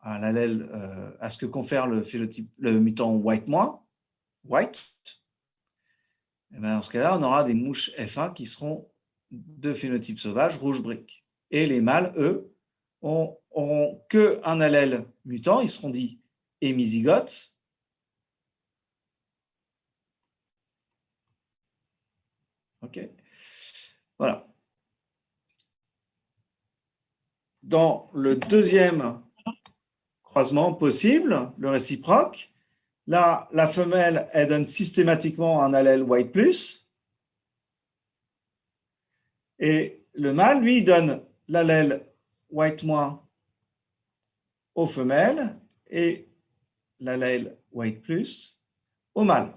l'allèle, à ce que confère le mutant white-, white, et bien dans ce cas-là, on aura des mouches F1 qui seront de phénotype sauvage, rouge brique. Et les mâles, eux, auront qu'un allèle mutant, ils seront dits hémizygotes. OK. Voilà. Dans le deuxième croisement possible, le réciproque, là, la femelle, elle donne systématiquement un allèle white plus. Et le mâle, lui, donne l'allèle white- aux femelles et l'allèle white plus au mâle.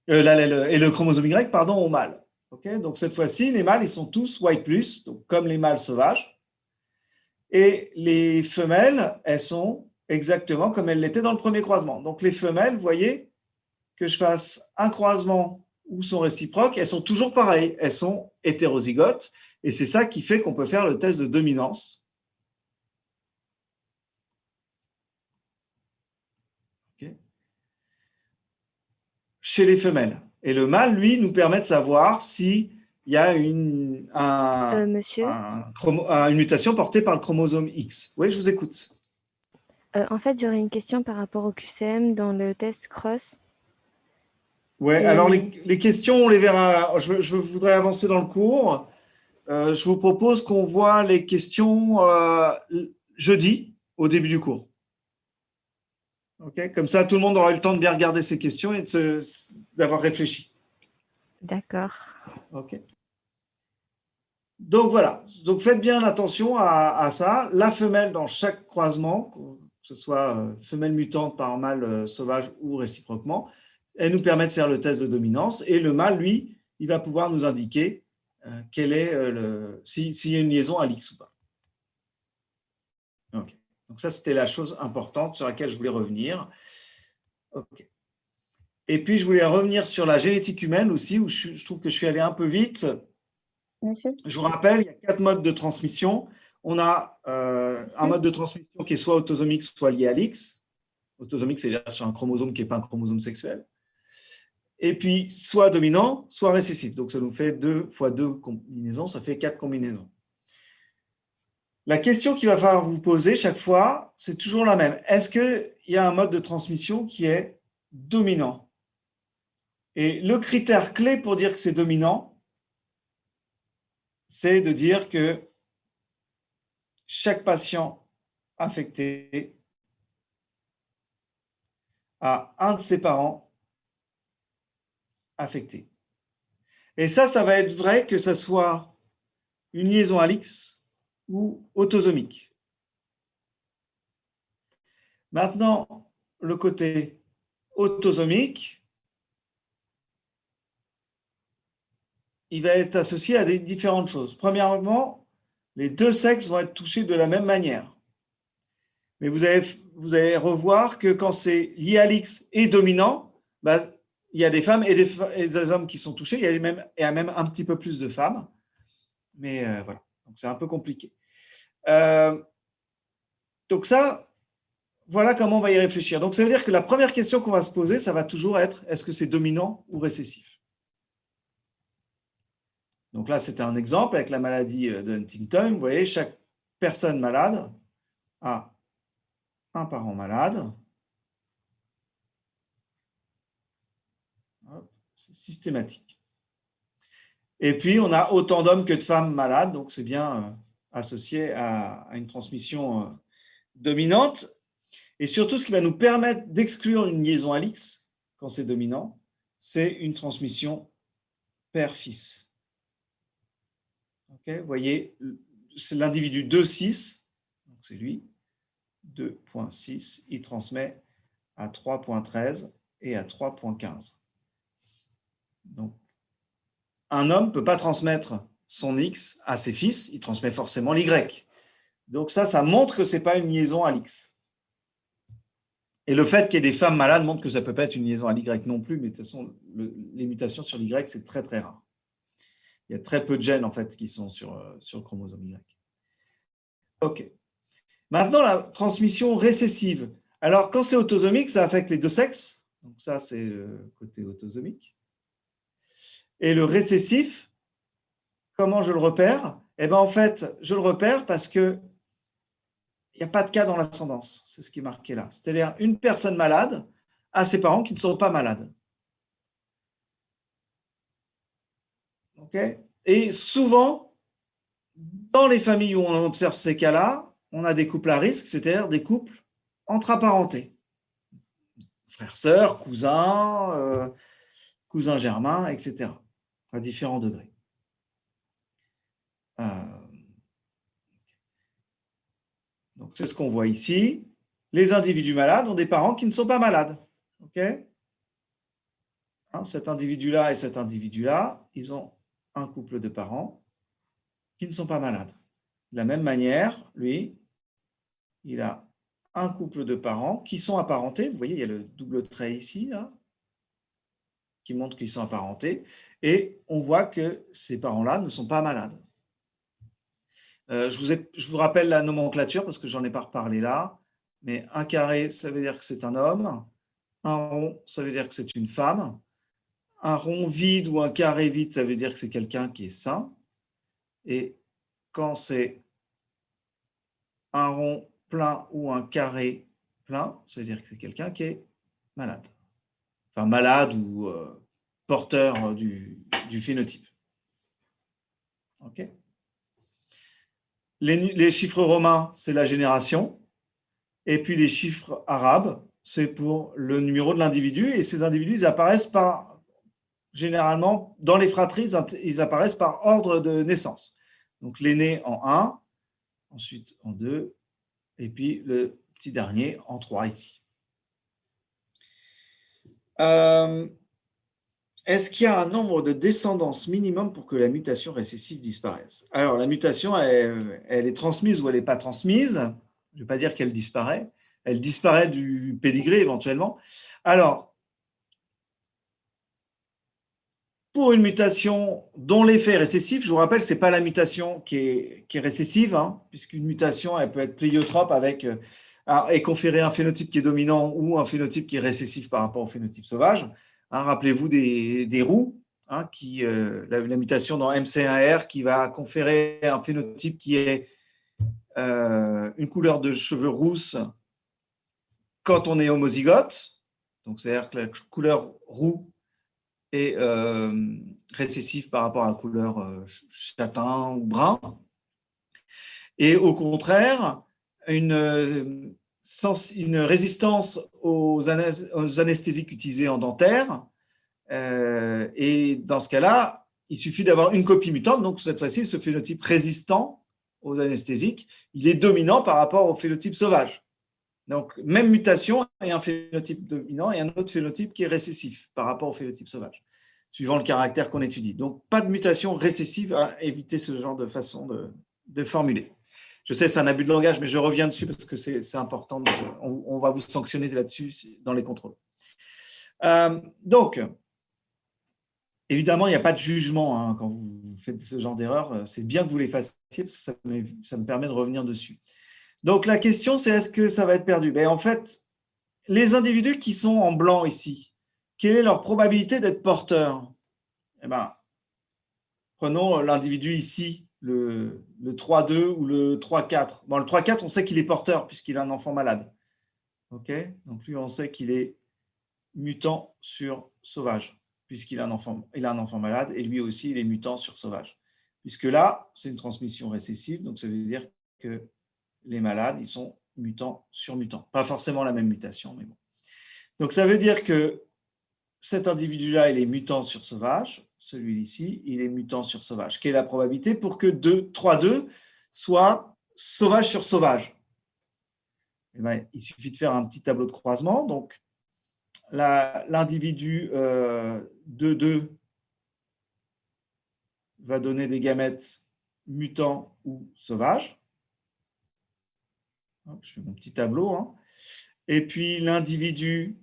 Et le chromosome Y, pardon, au mâle. Okay, donc cette fois-ci, les mâles, ils sont tous white plus, donc comme les mâles sauvages. Et les femelles, elles sont exactement comme elles l'étaient dans le premier croisement. Donc les femelles, vous voyez, que je fasse un croisement ou son réciproque, elles sont toujours pareilles, elles sont hétérozygotes. Et c'est ça qui fait qu'on peut faire le test de dominance. Okay. Chez les femelles. Et le mâle, lui, nous permet de savoir s'il y a une mutation portée par le chromosome X. Oui, je vous écoute. En fait, j'aurais une question par rapport au QCM dans le test cross. Oui, alors les questions, on les verra. Je voudrais avancer dans le cours. Je vous propose qu'on voit les questions jeudi, au début du cours. Okay, comme ça, tout le monde aura eu le temps de bien regarder ces questions et d'avoir réfléchi. D'accord. OK. Donc voilà, donc faites bien attention à ça. La femelle dans chaque croisement, que ce soit femelle mutante par mâle sauvage ou réciproquement, elle nous permet de faire le test de dominance. Et le mâle, lui, il va pouvoir nous indiquer quel est s'il y a une liaison à l'X ou pas. Okay. Donc ça, c'était la chose importante sur laquelle je voulais revenir. OK. Et puis, je voulais revenir sur la génétique humaine aussi, où je trouve que je suis allé un peu vite. Monsieur. Je vous rappelle, il y a 4 modes de transmission. On a un mode de transmission qui est soit autosomique, soit lié à l'X. Autosomique, c'est-à-dire sur un chromosome qui n'est pas un chromosome sexuel. Et puis, soit dominant, soit récessif. Donc, ça nous fait 2 fois 2 combinaisons, ça fait 4 combinaisons. La question qu'il va falloir vous poser chaque fois, c'est toujours la même. Est-ce qu'il y a un mode de transmission qui est dominant? Et le critère clé pour dire que c'est dominant, c'est de dire que chaque patient affecté a un de ses parents affecté. Et ça va être vrai que ce soit une liaison à l'X ou autosomique. Maintenant, le côté autosomique, il va être associé à des différentes choses. Premièrement, les deux sexes vont être touchés de la même manière. Mais vous allez revoir que quand c'est lié à l'X et dominant, il y a des femmes et des hommes qui sont touchés. Il y a même un petit peu plus de femmes. Mais voilà, donc c'est un peu compliqué. Donc ça, voilà comment on va y réfléchir. Donc ça veut dire que la première question qu'on va se poser, ça va toujours être, est-ce que c'est dominant ou récessif? Donc là, c'était un exemple avec la maladie de Huntington. Vous voyez, chaque personne malade a un parent malade. C'est systématique. Et puis, on a autant d'hommes que de femmes malades, donc c'est bien associé à une transmission dominante. Et surtout, ce qui va nous permettre d'exclure une liaison à l'X, quand c'est dominant, c'est une transmission père-fils. Okay, vous voyez, c'est l'individu 2,6, donc c'est lui, 2,6, il transmet à 3,13 et à 3,15. Donc, un homme ne peut pas transmettre son X à ses fils, il transmet forcément l'Y. Donc ça montre que ce n'est pas une liaison à l'X. Et le fait qu'il y ait des femmes malades montre que ça ne peut pas être une liaison à l'Y non plus, mais de toute façon, les mutations sur l'Y, c'est très très rare. Il y a très peu de gènes en fait qui sont sur le chromosome Y. OK. Maintenant, la transmission récessive. Alors, quand c'est autosomique, ça affecte les deux sexes. Donc ça, c'est le côté autosomique. Et le récessif, comment je le repère? Eh bien, en fait, je le repère parce qu'il n'y a pas de cas dans l'ascendance. C'est ce qui est marqué là. C'est-à-dire, une personne malade a ses parents qui ne sont pas malades. Okay. Et souvent, dans les familles où on observe ces cas-là, on a des couples à risque, c'est-à-dire des couples entre apparentés. Frères, sœurs, cousins germains, etc. À différents degrés. Donc, c'est ce qu'on voit ici. Les individus malades ont des parents qui ne sont pas malades. Okay, cet individu-là et cet individu-là, ils ont un couple de parents qui ne sont pas malades. De la même manière, lui, il a un couple de parents qui sont apparentés. Vous voyez, il y a le double trait ici, là, qui montre qu'ils sont apparentés. Et on voit que ces parents-là ne sont pas malades. Je vous rappelle la nomenclature parce que j'en ai pas reparlé là. Mais un carré, ça veut dire que c'est un homme. Un rond, ça veut dire que c'est une femme. Un rond vide ou un carré vide, ça veut dire que c'est quelqu'un qui est sain. Et quand c'est un rond plein ou un carré plein, ça veut dire que c'est quelqu'un qui est malade. Enfin, malade ou porteur du phénotype. Okay. Les chiffres romains, c'est la génération. Et puis les chiffres arabes, c'est pour le numéro de l'individu. Et ces individus, ils apparaissent généralement, dans les fratries, ils apparaissent par ordre de naissance. Donc l'aîné en 1, ensuite en 2, et puis le petit dernier en 3 ici. Est-ce qu'il y a un nombre de descendance minimum pour que la mutation récessive disparaisse? Alors, la mutation, elle est transmise ou elle n'est pas transmise. Je ne vais pas dire qu'elle disparaît. Elle disparaît du pédigré éventuellement. Alors, pour une mutation dont l'effet est récessif, je vous rappelle, ce n'est pas la mutation qui est récessive, hein, puisqu'une mutation, elle peut être pléiotrope et conférer un phénotype qui est dominant ou un phénotype qui est récessif par rapport au phénotype sauvage. Hein, rappelez-vous des roux, hein, la mutation dans MC1R qui va conférer un phénotype qui est une couleur de cheveux rousse quand on est homozygote. Donc, c'est-à-dire que la couleur roux est récessive par rapport à la couleur châtain ou brun. Et au contraire, une résistance aux anesthésiques utilisées en dentaire. Et dans ce cas-là, il suffit d'avoir une copie mutante. Donc, cette fois-ci, ce phénotype résistant aux anesthésiques, il est dominant par rapport au phénotype sauvage. Donc, même mutation et un phénotype dominant et un autre phénotype qui est récessif par rapport au phénotype sauvage, suivant le caractère qu'on étudie. Donc, pas de mutation récessive à éviter ce genre de façon de formuler. Je sais, c'est un abus de langage, mais je reviens dessus parce que c'est important. On va vous sanctionner là-dessus dans les contrôles. Donc, évidemment, il n'y a pas de jugement hein, quand vous faites ce genre d'erreur. C'est bien que vous les fassiez parce que ça me permet de revenir dessus. Donc, la question, c'est est-ce que ça va être perdu? En fait, les individus qui sont en blanc ici, quelle est leur probabilité d'être porteurs? Prenons l'individu ici, le 3-2 ou le 3-4. Bon, le 3-4, on sait qu'il est porteur puisqu'il a un enfant malade. Okay, donc, lui, on sait qu'il est mutant sur sauvage puisqu'il a un enfant malade et lui aussi, il est mutant sur sauvage. Puisque là, c'est une transmission récessive, donc ça veut dire que les malades, ils sont mutants sur mutants. Pas forcément la même mutation, mais bon. Donc, ça veut dire que cet individu-là, il est mutant sur sauvage. Celui-ci, il est mutant sur sauvage. Quelle est la probabilité pour que 3-2 soit sauvage sur sauvage? Il suffit de faire un petit tableau de croisement. Donc, l'individu 2-2 va donner des gamètes mutants ou sauvages. Je fais mon petit tableau. Hein. Et puis, l'individu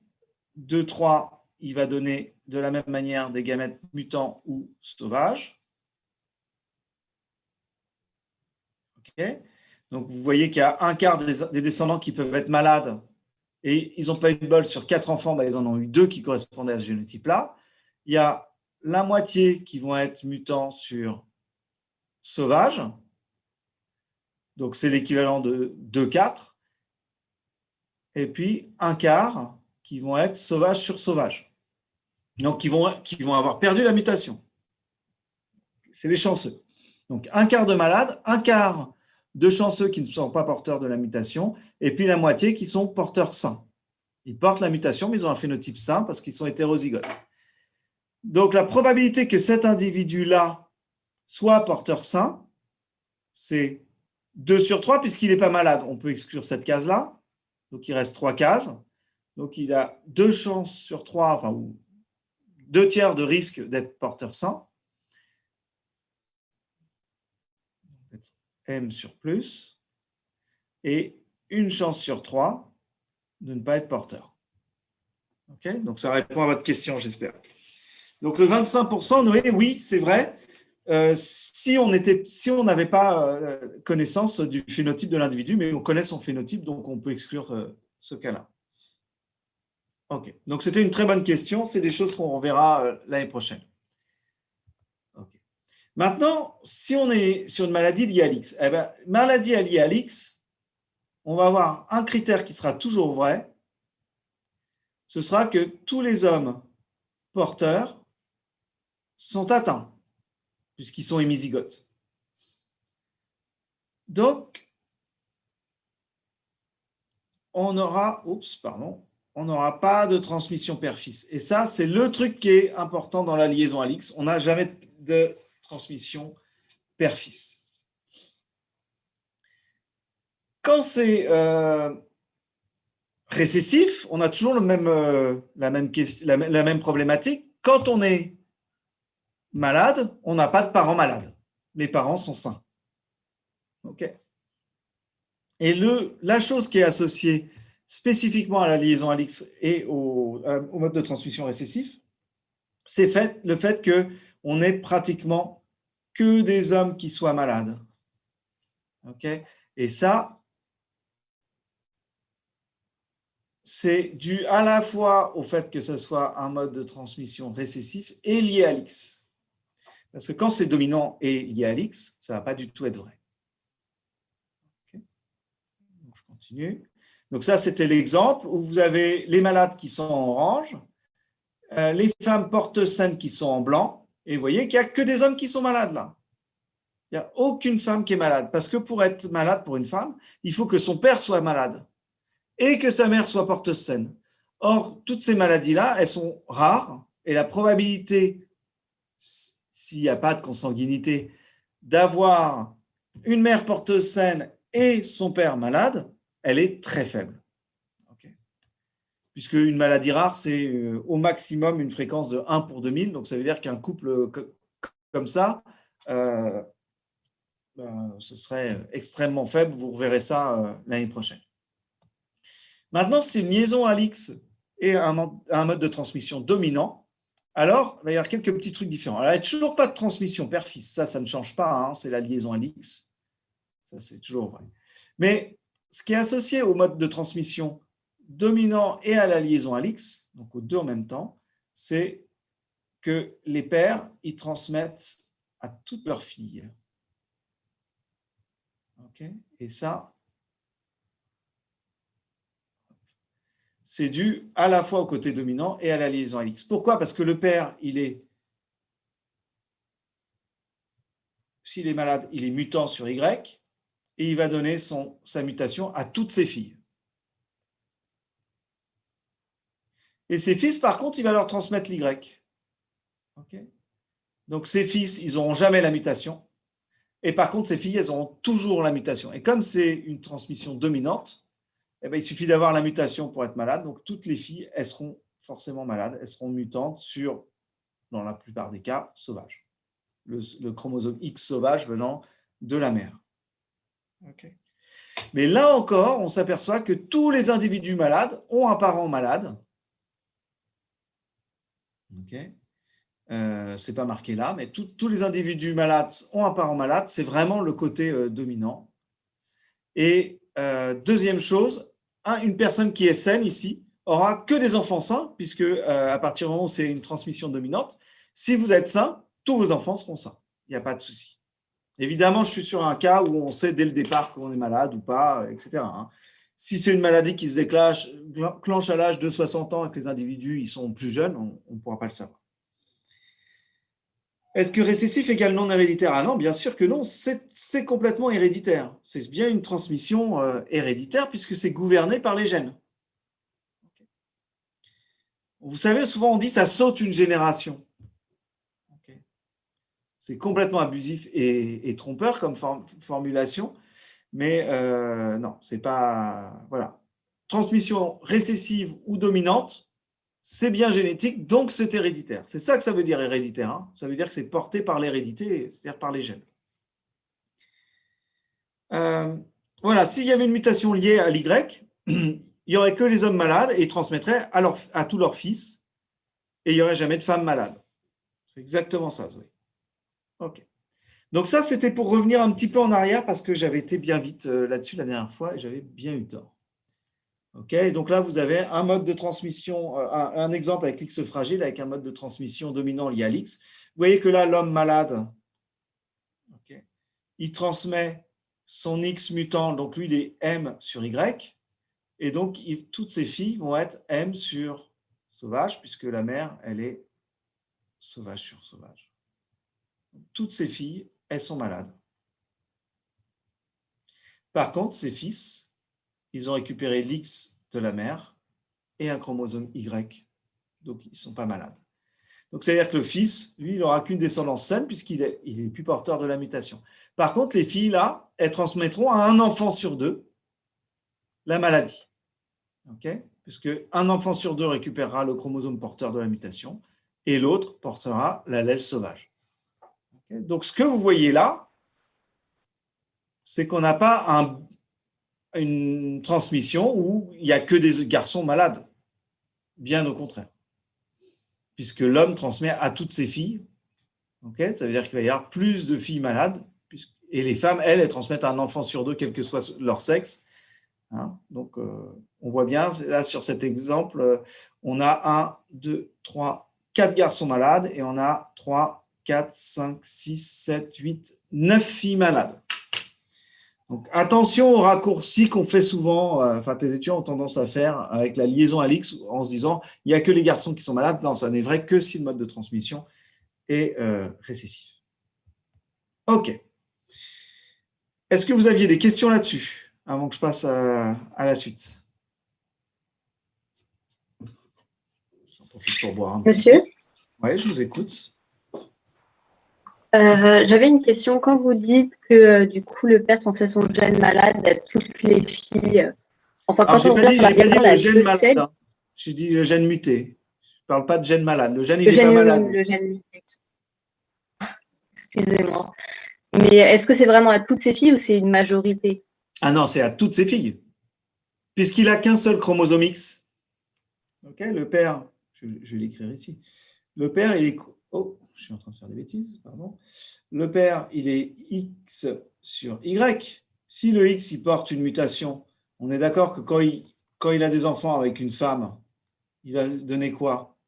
2-3, il va donner de la même manière des gamètes mutants ou sauvages. Okay. Donc, vous voyez qu'il y a un quart des descendants qui peuvent être malades et ils n'ont pas eu de bol sur 4 enfants, ils en ont eu 2 qui correspondaient à ce génotype-là. Il y a la moitié qui vont être mutants sur sauvage. Donc, c'est l'équivalent de 2/4. Et puis, un quart qui vont être sauvage sur sauvage. Donc, qui vont avoir perdu la mutation. C'est les chanceux. Donc, un quart de malades, un quart de chanceux qui ne sont pas porteurs de la mutation, et puis la moitié qui sont porteurs sains. Ils portent la mutation, mais ils ont un phénotype sain parce qu'ils sont hétérozygotes. Donc, la probabilité que cet individu-là soit porteur sain, c'est 2 sur 3, puisqu'il n'est pas malade. On peut exclure cette case-là. Donc, il reste 3 cases. Donc, il a 2 chances sur 3, enfin, ou 2 tiers de risque d'être porteur sain. M sur plus. Et 1 chance sur 3 de ne pas être porteur. Okay, donc, ça répond à votre question, j'espère. Donc, le 25%, Noé, oui, c'est vrai. Si on n'avait pas connaissance du phénotype de l'individu, mais on connaît son phénotype, donc on peut exclure ce cas-là. Ok, donc c'était une très bonne question. C'est des choses qu'on reverra l'année prochaine. Okay. Maintenant, si on est sur une maladie liée à l'X, maladie liée à l'X, on va avoir un critère qui sera toujours vrai. Ce sera que tous les hommes porteurs sont atteints, puisqu'ils sont hémizygotes. Donc, on n'aura pas de transmission père-fils. Et ça, c'est le truc qui est important dans la liaison à l'X. On n'a jamais de transmission père-fils. Quand c'est récessif, on a toujours la même problématique. Quand on est malade, on n'a pas de parents malades. Les parents sont sains. OK. Et la chose qui est associée spécifiquement à la liaison à l'X et au mode de transmission récessif, c'est le fait qu'on n'ait pratiquement que des hommes qui soient malades. Okay. Et ça, c'est dû à la fois au fait que ce soit un mode de transmission récessif et lié à l'X. Parce que quand c'est dominant et lié à l'X, ça ne va pas du tout être vrai. Okay. Donc, je continue. Donc ça, c'était l'exemple où vous avez les malades qui sont en orange, les femmes porteuses saines qui sont en blanc, et vous voyez qu'il n'y a que des hommes qui sont malades là. Il n'y a aucune femme qui est malade. Parce que pour être malade pour une femme, il faut que son père soit malade et que sa mère soit porteuse saine. Or, toutes ces maladies-là, elles sont rares et la probabilité, s'il n'y a pas de consanguinité, d'avoir une mère porteuse saine et son père malade, elle est très faible. Okay. Puisque une maladie rare, c'est au maximum une fréquence de 1 pour 2000. Donc, ça veut dire qu'un couple comme ça, ce serait extrêmement faible. Vous reverrez ça l'année prochaine. Maintenant, si une liaison à l'X est un mode de transmission dominant, alors il va y avoir quelques petits trucs différents. Alors, il n'y a toujours pas de transmission père-fils. Ça ne change pas. Hein, c'est la liaison à l'X. Ça, c'est toujours vrai. Mais ce qui est associé au mode de transmission dominant et à la liaison à l'X, donc aux deux en même temps, c'est que les pères, ils transmettent à toutes leurs filles. Okay. Et ça, c'est dû à la fois au côté dominant et à la liaison à l'X. Pourquoi? Parce que le père, s'il est malade, il est mutant sur Y et il va donner sa mutation à toutes ses filles. Et ses fils, par contre, il va leur transmettre l'Y. Okay. Donc, ses fils, ils n'auront jamais la mutation. Et par contre, ses filles, elles auront toujours la mutation. Et comme c'est une transmission dominante, eh bien, il suffit d'avoir la mutation pour être malade. Donc, toutes les filles, elles seront forcément malades. Elles seront mutantes dans la plupart des cas, sauvages. Le chromosome X sauvage venant de la mère. Okay. Mais là encore, on s'aperçoit que tous les individus malades ont un parent malade. Okay. C'est pas marqué là, mais tous les individus malades ont un parent malade. C'est vraiment le côté dominant. Et deuxième chose, une personne qui est saine ici aura que des enfants sains, puisque à partir du moment où c'est une transmission dominante, si vous êtes sain, tous vos enfants seront sains. Il n'y a pas de souci. Évidemment, je suis sur un cas où on sait dès le départ qu'on est malade ou pas, etc. Si c'est une maladie qui se déclenche à l'âge de 60 ans et que les individus ils sont plus jeunes, on ne pourra pas le savoir. Est-ce que récessif égale non héréditaire? Ah non, bien sûr que non, c'est complètement héréditaire. C'est bien une transmission héréditaire puisque c'est gouverné par les gènes. Vous savez, souvent on dit ça saute une génération. C'est complètement abusif et trompeur comme formulation, mais non, c'est pas. Voilà. Transmission récessive ou dominante, c'est bien génétique, donc c'est héréditaire. C'est ça que ça veut dire héréditaire. Hein. Ça veut dire que c'est porté par l'hérédité, c'est-à-dire par les gènes. Voilà, s'il y avait une mutation liée à l'Y, il n'y aurait que les hommes malades et ils transmettraient à tous leurs fils et il n'y aurait jamais de femmes malades. C'est exactement ça, Zoé. Ok. Donc ça, c'était pour revenir un petit peu en arrière parce que j'avais été bien vite là-dessus la dernière fois et j'avais bien eu tort. Ok, donc là, vous avez un mode de transmission, un exemple avec l'X fragile, avec un mode de transmission dominant lié à l'X. Vous voyez que là, l'homme malade, okay, il transmet son X mutant, donc lui, il est M sur Y, et donc toutes ses filles vont être M sur sauvage, puisque la mère, elle est sauvage sur sauvage. Toutes ses filles, elles sont malades. Par contre, ses fils, ils ont récupéré l'X de la mère et un chromosome Y, donc ils ne sont pas malades. Donc, c'est-à-dire que le fils, lui, il n'aura qu'une descendance saine puisqu'il est plus porteur de la mutation. Par contre, les filles, là, elles transmettront à un enfant sur deux la maladie. Okay, puisque un enfant sur deux récupérera le chromosome porteur de la mutation et l'autre portera l'allèle sauvage. Okay, donc, ce que vous voyez là, c'est qu'on n'a pas une transmission où il n'y a que des garçons malades. Bien au contraire. Puisque l'homme transmet à toutes ses filles. Okay, ça veut dire qu'il va y avoir plus de filles malades. Et les femmes, elles transmettent un enfant sur deux, quel que soit leur sexe. Hein, donc, on voit bien, là, sur cet exemple, on a 1, 2, 3, 4 garçons malades et on a 3, 4, 5, 6, 7, 8, 9 filles malades. Donc, attention aux raccourcis qu'on fait souvent, que les étudiants ont tendance à faire avec la liaison à l'X en se disant il n'y a que les garçons qui sont malades. Non, ça n'est vrai que si le mode de transmission est récessif. Ok. Est-ce que vous aviez des questions là-dessus avant que je passe à la suite? J'en profite pour boire un petit Monsieur? Oui, je vous écoute. J'avais une question. Quand vous dites que du coup le père transmet son gène malade à toutes les filles, enfin Alors, quand on revient sur la diapo, le gène malade. celle, Hein. J'ai dit le gène muté. Je ne parle pas de gène malade. Le gène, il le n'est pas gène, malade. le gène muté. Excusez-moi. Mais est-ce que c'est vraiment à toutes ces filles ou c'est une majorité? Ah non, c'est à toutes ses filles. Puisqu'il n'a qu'un seul chromosome X. Ok, le père, je vais l'écrire ici. Le père, il est. Oh, je suis en train de faire des bêtises, pardon. Le père, il est X sur Y. Si le X, il porte une mutation, on est d'accord que quand il a des enfants avec une femme, il va donner quoi?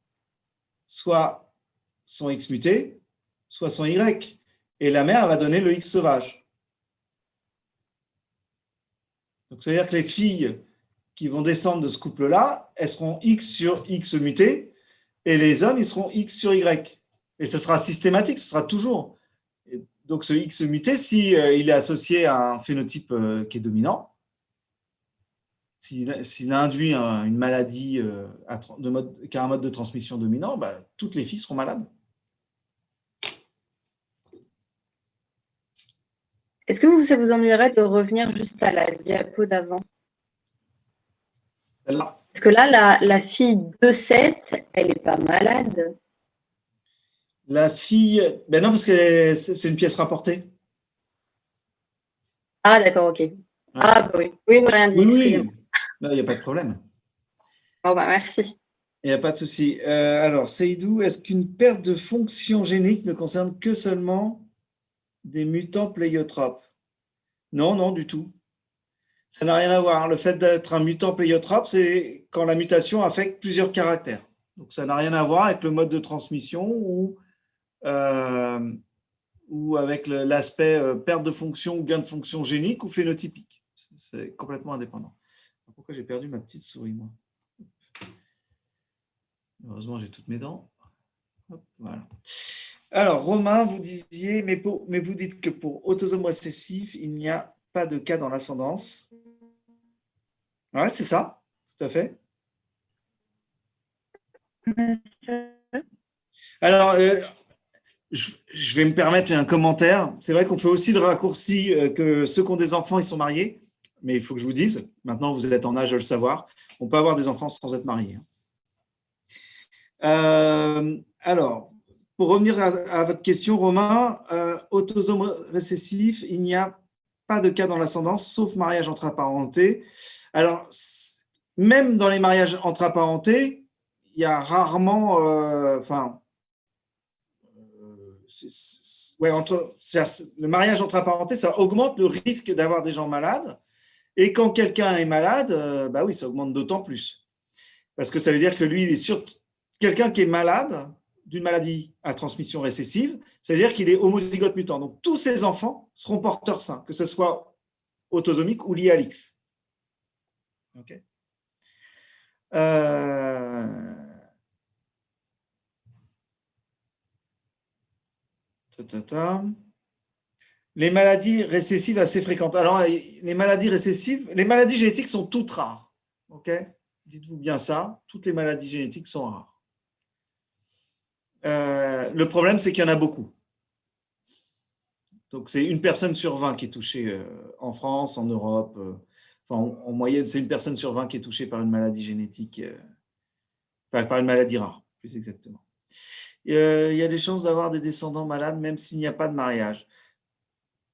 Soit son X muté, soit son Y. Et la mère, elle va donner le X sauvage. Donc, ça veut dire que les filles qui vont descendre de ce couple-là, elles seront X sur X muté, et les hommes, ils seront X sur Y. Et ce sera systématique, ce sera toujours. Et donc, ce X muté, si il est associé à un phénotype qui est dominant, s'il induit une maladie qui a un mode de transmission dominant, bah, toutes les filles seront malades. Est-ce que ça vous ennuierait de revenir juste à la diapo d'avant? Celle-là. Parce que là, la fille de 7, elle n'est pas malade. La fille, ben non, parce que c'est une pièce rapportée. Ah, d'accord, ok. Ouais. Ah, bah oui. Oui, moi, j'ai rien dit. Oui. Non, il n'y a pas de problème. Bon, bah, merci. Il n'y a pas de souci. Alors, Seydou, est-ce qu'une perte de fonction génique ne concerne que seulement des mutants pléiotropes? Non, non, du tout. Ça n'a rien à voir. Le fait d'être un mutant pléiotrope, c'est quand la mutation affecte plusieurs caractères. Donc, ça n'a rien à voir avec le mode de transmission ou avec l'aspect perte de fonction ou gain de fonction génique ou phénotypique. C'est complètement indépendant. Pourquoi j'ai perdu ma petite souris, moi? Heureusement, j'ai toutes mes dents. Hop, voilà. Alors, Romain, vous disiez, mais vous dites que pour autosome récessif, il n'y a pas de cas dans l'ascendance. Ouais, c'est ça, tout à fait. Alors, je vais me permettre un commentaire. C'est vrai qu'on fait aussi le raccourci que ceux qui ont des enfants, ils sont mariés. Mais il faut que je vous dise, maintenant vous êtes en âge de le savoir, on peut avoir des enfants sans être marié. Alors, pour revenir à votre question, Romain, autosome récessif, il n'y a pas de cas dans l'ascendance, sauf mariage entre apparentés. Alors, même dans les mariages entre apparentés, il y a rarement, le mariage entre apparentés, ça augmente le risque d'avoir des gens malades. Et quand quelqu'un est malade, bah oui, ça augmente d'autant plus. Parce que ça veut dire que lui, il est sûr. Quelqu'un qui est malade d'une maladie à transmission récessive, ça veut dire qu'il est homozygote mutant. Donc, tous ses enfants seront porteurs sains, que ce soit autosomique ou lié à l'X. Okay. Les maladies récessives assez fréquentes. Alors, les maladies récessives, les maladies génétiques sont toutes rares. Ok, dites-vous bien ça. Toutes les maladies génétiques sont rares. Le problème, c'est qu'il y en a beaucoup. Donc, c'est une personne sur 20 qui est touchée en France, en Europe. En moyenne, c'est une personne sur 20 qui est touchée par une maladie génétique, par une maladie rare, plus exactement. Il y a des chances d'avoir des descendants malades, même s'il n'y a pas de mariage.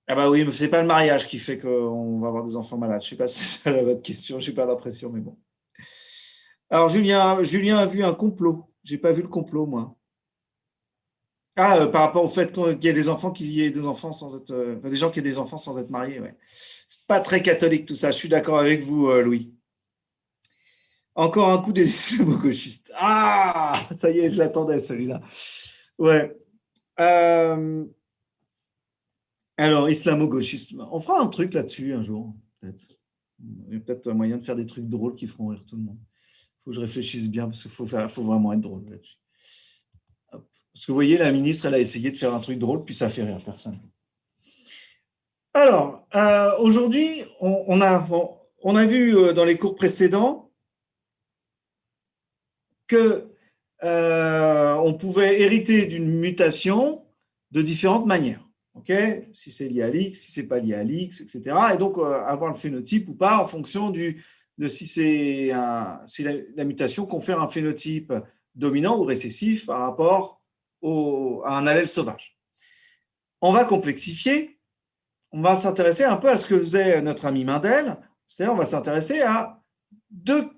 Ah bah oui, mais ce n'est pas le mariage qui fait qu'on va avoir des enfants malades. Je ne sais pas si c'est ça votre question, je n'ai pas l'impression, mais bon. Alors, Julien a vu un complot. Je n'ai pas vu le complot, moi. Ah, par rapport au fait qu'il y ait des enfants, qu'il y ait des enfants sans être, des gens qui aient des enfants sans être mariés, ouais. C'est pas très catholique tout ça. Je suis d'accord avec vous, Louis. Encore un coup des islamo-gauchistes. Ah, ça y est, je l'attendais celui-là. Ouais. Alors, islamo-gauchisme. On fera un truc là-dessus un jour, peut-être. Il y a peut-être un moyen de faire des trucs drôles qui feront rire tout le monde. Il faut que je réfléchisse bien parce qu'il faut vraiment être drôle là-dessus. Parce que vous voyez, la ministre, elle a essayé de faire un truc drôle, puis ça fait rire personne. Alors, aujourd'hui, on a vu dans les cours précédents que on pouvait hériter d'une mutation de différentes manières. Okay, si c'est lié à l'X, si c'est pas lié à l'X, etc. Et donc, avoir le phénotype ou pas en fonction de si la mutation confère un phénotype dominant ou récessif par rapport à un allèle sauvage. On va complexifier, on va s'intéresser un peu à ce que faisait notre ami Mendel, c'est-à-dire on va s'intéresser à deux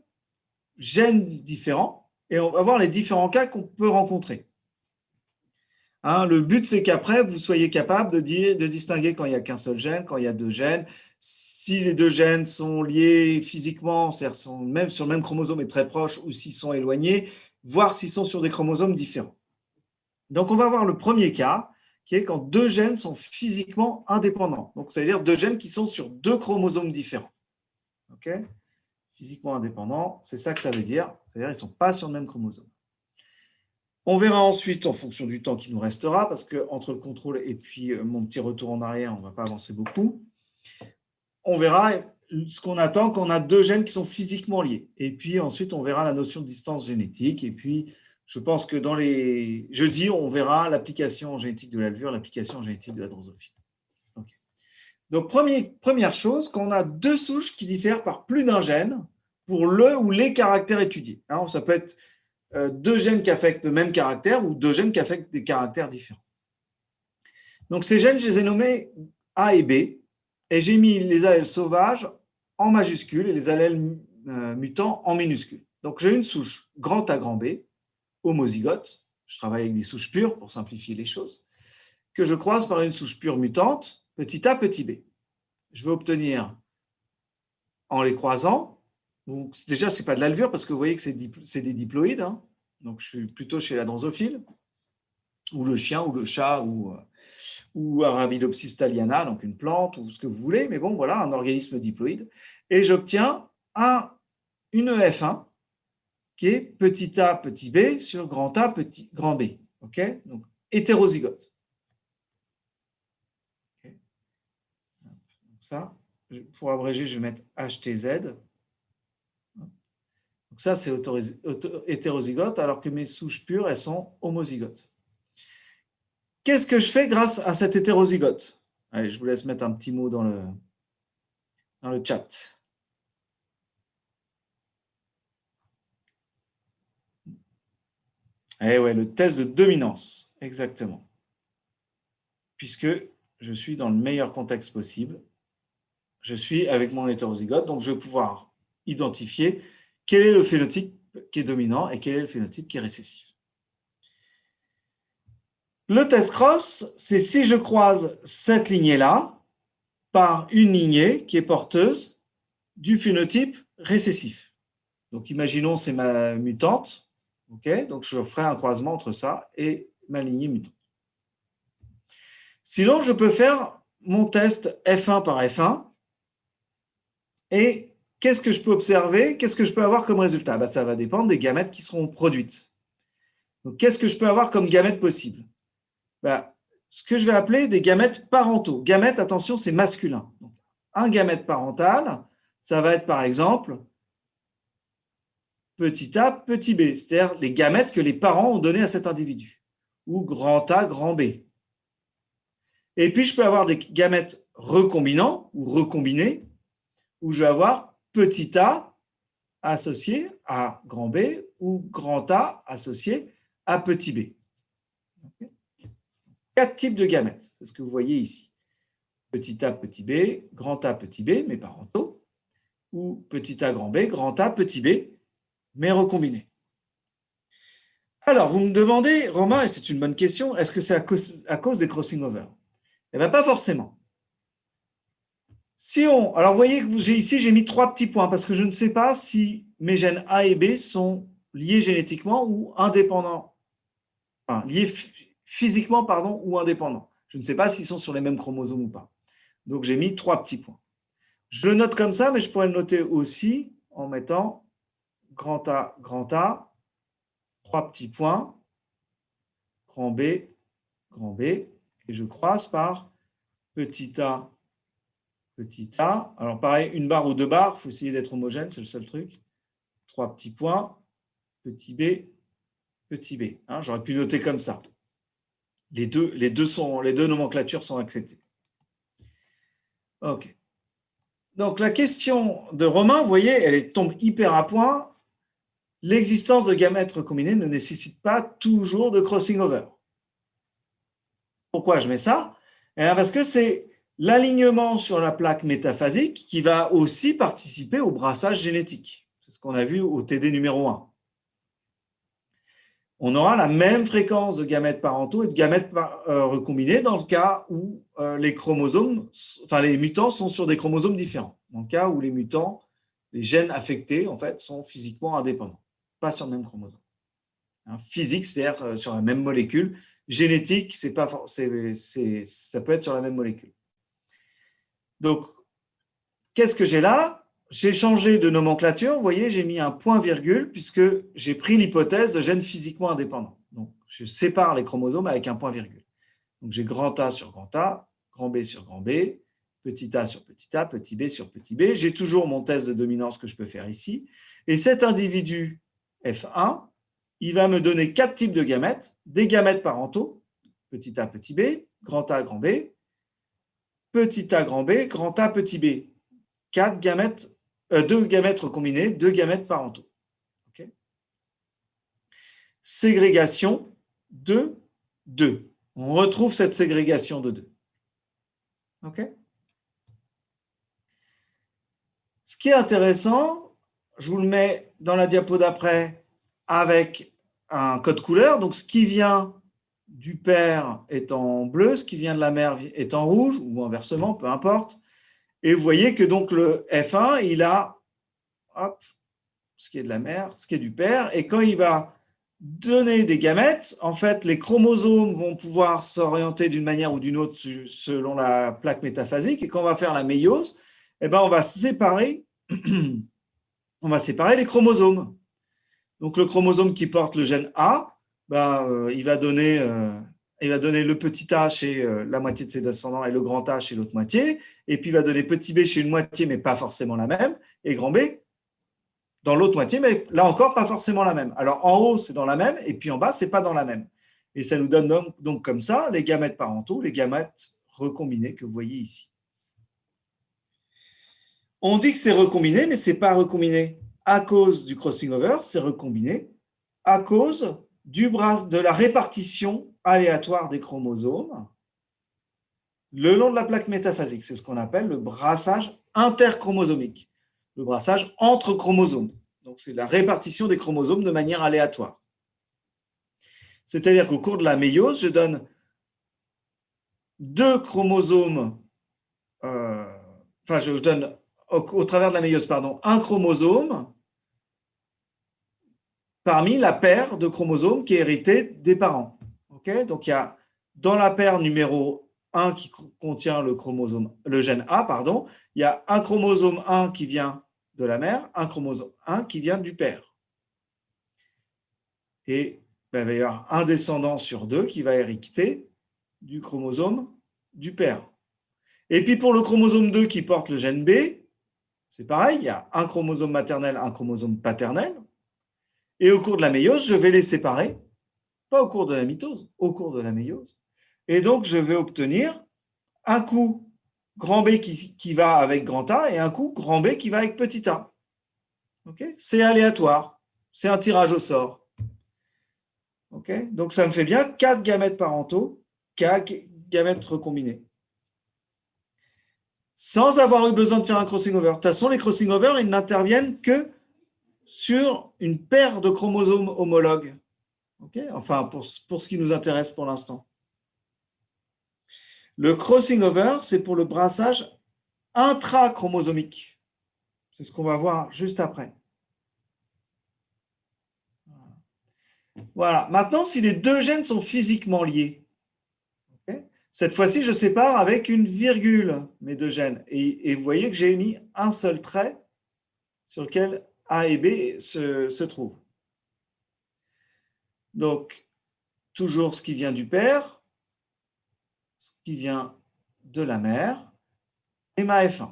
gènes différents et on va voir les différents cas qu'on peut rencontrer. Le but, c'est qu'après, vous soyez capable de distinguer quand il n'y a qu'un seul gène, quand il y a deux gènes. Si les deux gènes sont liés physiquement, c'est-à-dire sont même sur le même chromosome et très proches, ou s'ils sont éloignés, voir s'ils sont sur des chromosomes différents. Donc, on va voir le premier cas, qui est quand deux gènes sont physiquement indépendants. Donc, c'est-à-dire deux gènes qui sont sur deux chromosomes différents. Ok ? Physiquement indépendants, c'est ça que ça veut dire. C'est-à-dire qu'ils ne sont pas sur le même chromosome. On verra ensuite, en fonction du temps qui nous restera, parce qu'entre le contrôle et puis mon petit retour en arrière, on ne va pas avancer beaucoup. On verra ce qu'on attend quand on a deux gènes qui sont physiquement liés. Et puis ensuite, on verra la notion de distance génétique. Et puis, je pense que dans les jeudis, on verra l'application génétique de la levure, l'application génétique de la drosophile. Okay. Donc, première chose, quand on a deux souches qui diffèrent par plus d'un gène pour le ou les caractères étudiés. Alors, ça peut être deux gènes qui affectent le même caractère ou deux gènes qui affectent des caractères différents. Donc, ces gènes, je les ai nommés A et B, et j'ai mis les allèles sauvages en majuscules et les allèles mutants en minuscules. Donc, j'ai une souche grand A, grand B, homozygote, je travaille avec des souches pures pour simplifier les choses, que je croise par une souche pure mutante, petit a, petit b. Je vais obtenir en les croisant. Donc, déjà, ce n'est pas de la levure parce que vous voyez que c'est des diploïdes. Hein. Donc, je suis plutôt chez la drosophile, ou le chien, ou le chat, ou Arabidopsis thaliana, donc une plante, ou ce que vous voulez. Mais bon, voilà, un organisme diploïde. Et j'obtiens une EF1 qui est petit a, petit b sur grand A, grand B. OK? Donc, hétérozygote. Okay. Donc ça, pour abréger, je vais mettre HTZ. Donc ça, c'est hétérozygote, alors que mes souches pures, elles sont homozygotes. Qu'est-ce que je fais grâce à cet hétérozygote? Allez, je vous laisse mettre un petit mot dans le chat. Eh ouais, le test de dominance, exactement. Puisque je suis dans le meilleur contexte possible. Je suis avec mon hétérozygote, donc je vais pouvoir identifier quel est le phénotype qui est dominant et quel est le phénotype qui est récessif. Le test cross, c'est si je croise cette lignée-là par une lignée qui est porteuse du phénotype récessif. Donc, imaginons c'est ma mutante. Okay, donc, je ferai un croisement entre ça et ma lignée mutante. Sinon, je peux faire mon test F1 par F1. Et qu'est-ce que je peux observer? Qu'est-ce que je peux avoir comme résultat? Ça va dépendre des gamètes qui seront produites. Donc, qu'est-ce que je peux avoir comme gamètes possibles? Ce que je vais appeler des gamètes parentaux. Gamètes, attention, c'est masculin. Donc, un gamète parental, ça va être par exemple petit a, petit b, c'est-à-dire les gamètes que les parents ont donnés à cet individu, ou grand A, grand B. Et puis, je peux avoir des gamètes recombinants ou recombinés, où je vais avoir petit a associé à grand B ou grand A associé à petit b. Okay. 4 types de gamètes, c'est ce que vous voyez ici. Petit a, petit b, grand A, petit b, mais parentaux, ou petit a, grand A, petit b, mais recombinés. Alors, vous me demandez, Romain, et c'est une bonne question, est-ce que c'est à cause des crossing over? Eh bien, pas forcément. Alors, vous voyez que ici, j'ai mis 3 petits points parce que je ne sais pas si mes gènes A et B sont liés génétiquement ou indépendants. Enfin, liés physiquement, ou indépendants. Je ne sais pas s'ils sont sur les mêmes chromosomes ou pas. Donc, j'ai mis 3 petits points. Je le note comme ça, mais je pourrais le noter aussi en mettant grand A, 3 petits points, grand B, et je croise par petit a, petit a. Alors, pareil, une barre ou 2 barres, il faut essayer d'être homogène, c'est le seul truc. 3 petits points, petit b, petit b. Hein, j'aurais pu noter comme ça. Les deux nomenclatures sont acceptées. OK. Donc, la question de Romain, vous voyez, elle tombe hyper à point. L'existence de gamètes recombinés ne nécessite pas toujours de crossing over. Pourquoi je mets ça? Parce que c'est l'alignement sur la plaque métaphasique qui va aussi participer au brassage génétique. C'est ce qu'on a vu au TD numéro 1. On aura la même fréquence de gamètes parentaux et de gamètes recombinés dans le cas où les mutants sont sur des chromosomes différents. Dans le cas où les mutants, les gènes affectés, en fait, sont physiquement indépendants, pas sur le même chromosome. Physique, c'est-à-dire sur la même molécule. Génétique, ça peut être sur la même molécule. Donc, qu'est-ce que j'ai là? J'ai changé de nomenclature, vous voyez, j'ai mis un point-virgule puisque j'ai pris l'hypothèse de gènes physiquement indépendants. Donc, je sépare les chromosomes avec un point-virgule. Donc, j'ai grand A sur grand A, grand B sur grand B, petit a sur petit a, petit b sur petit b. J'ai toujours mon test de dominance que je peux faire ici. Et cet individu F1, il va me donner 4 types de gamètes, des gamètes parentaux, petit a, petit b, grand A, grand B, petit a, grand A, petit b. 2 gamètes recombinés, 2 gamètes parentaux. Okay. Ségrégation de 2. On retrouve cette ségrégation de 2. OK. Ce qui est intéressant, je vous le mets dans la diapo d'après avec un code couleur. Donc, ce qui vient du père est en bleu, ce qui vient de la mère est en rouge, ou inversement, peu importe. Et vous voyez que donc le F1, il a hop, ce qui est de la mère, ce qui est du père. Et quand il va donner des gamètes, en fait, les chromosomes vont pouvoir s'orienter d'une manière ou d'une autre selon la plaque métaphasique. Et quand on va faire la méiose, eh ben, on va séparer les chromosomes. Donc, le chromosome qui porte le gène A, il va donner le petit A chez la moitié de ses descendants et le grand A chez l'autre moitié. Et puis, il va donner petit b chez une moitié, mais pas forcément la même, et grand B dans l'autre moitié, mais là encore, pas forcément la même. Alors, en haut, c'est dans la même, et puis en bas, c'est pas dans la même. Et ça nous donne donc comme ça les gamètes parentaux, les gamètes recombinés que vous voyez ici. On dit que c'est recombiné, mais c'est pas recombiné à cause du crossing over, c'est recombiné à cause de la répartition aléatoire des chromosomes le long de la plaque métaphasique. C'est ce qu'on appelle le brassage interchromosomique, le brassage entre chromosomes. Donc, c'est la répartition des chromosomes de manière aléatoire. C'est-à-dire qu'au cours de la méiose, je donne deux chromosomes, je donne au travers de la méiose, un chromosome parmi la paire de chromosomes qui est héritée des parents. Okay, donc, il y a dans la paire numéro 1 qui contient le gène A, il y a un chromosome 1 qui vient de la mère, un chromosome 1 qui vient du père. Et il va y avoir un descendant sur deux qui va hériter du chromosome du père. Et puis pour le chromosome 2 qui porte le gène B, c'est pareil, il y a un chromosome maternel, un chromosome paternel. Et au cours de la méiose, je vais les séparer, pas au cours de la mitose, au cours de la méiose. Et donc, je vais obtenir un coup grand B qui va avec grand A et un coup grand B qui va avec petit a. Okay, c'est aléatoire, c'est un tirage au sort. Okay, donc, ça me fait bien 4 gamètes parentaux, 4 gamètes recombinés. Sans avoir eu besoin de faire un crossing over. De toute façon, les crossing over, ils n'interviennent que sur une paire de chromosomes homologues. Okay, enfin, pour ce qui nous intéresse pour l'instant. Le crossing over, c'est pour le brassage intrachromosomique. C'est ce qu'on va voir juste après. Voilà. Maintenant, si les deux gènes sont physiquement liés, okay, cette fois-ci, je sépare avec une virgule mes deux gènes. Et vous voyez que j'ai mis un seul trait sur lequel A et B se trouvent. Donc, toujours ce qui vient du père, ce qui vient de la mère, et ma F1.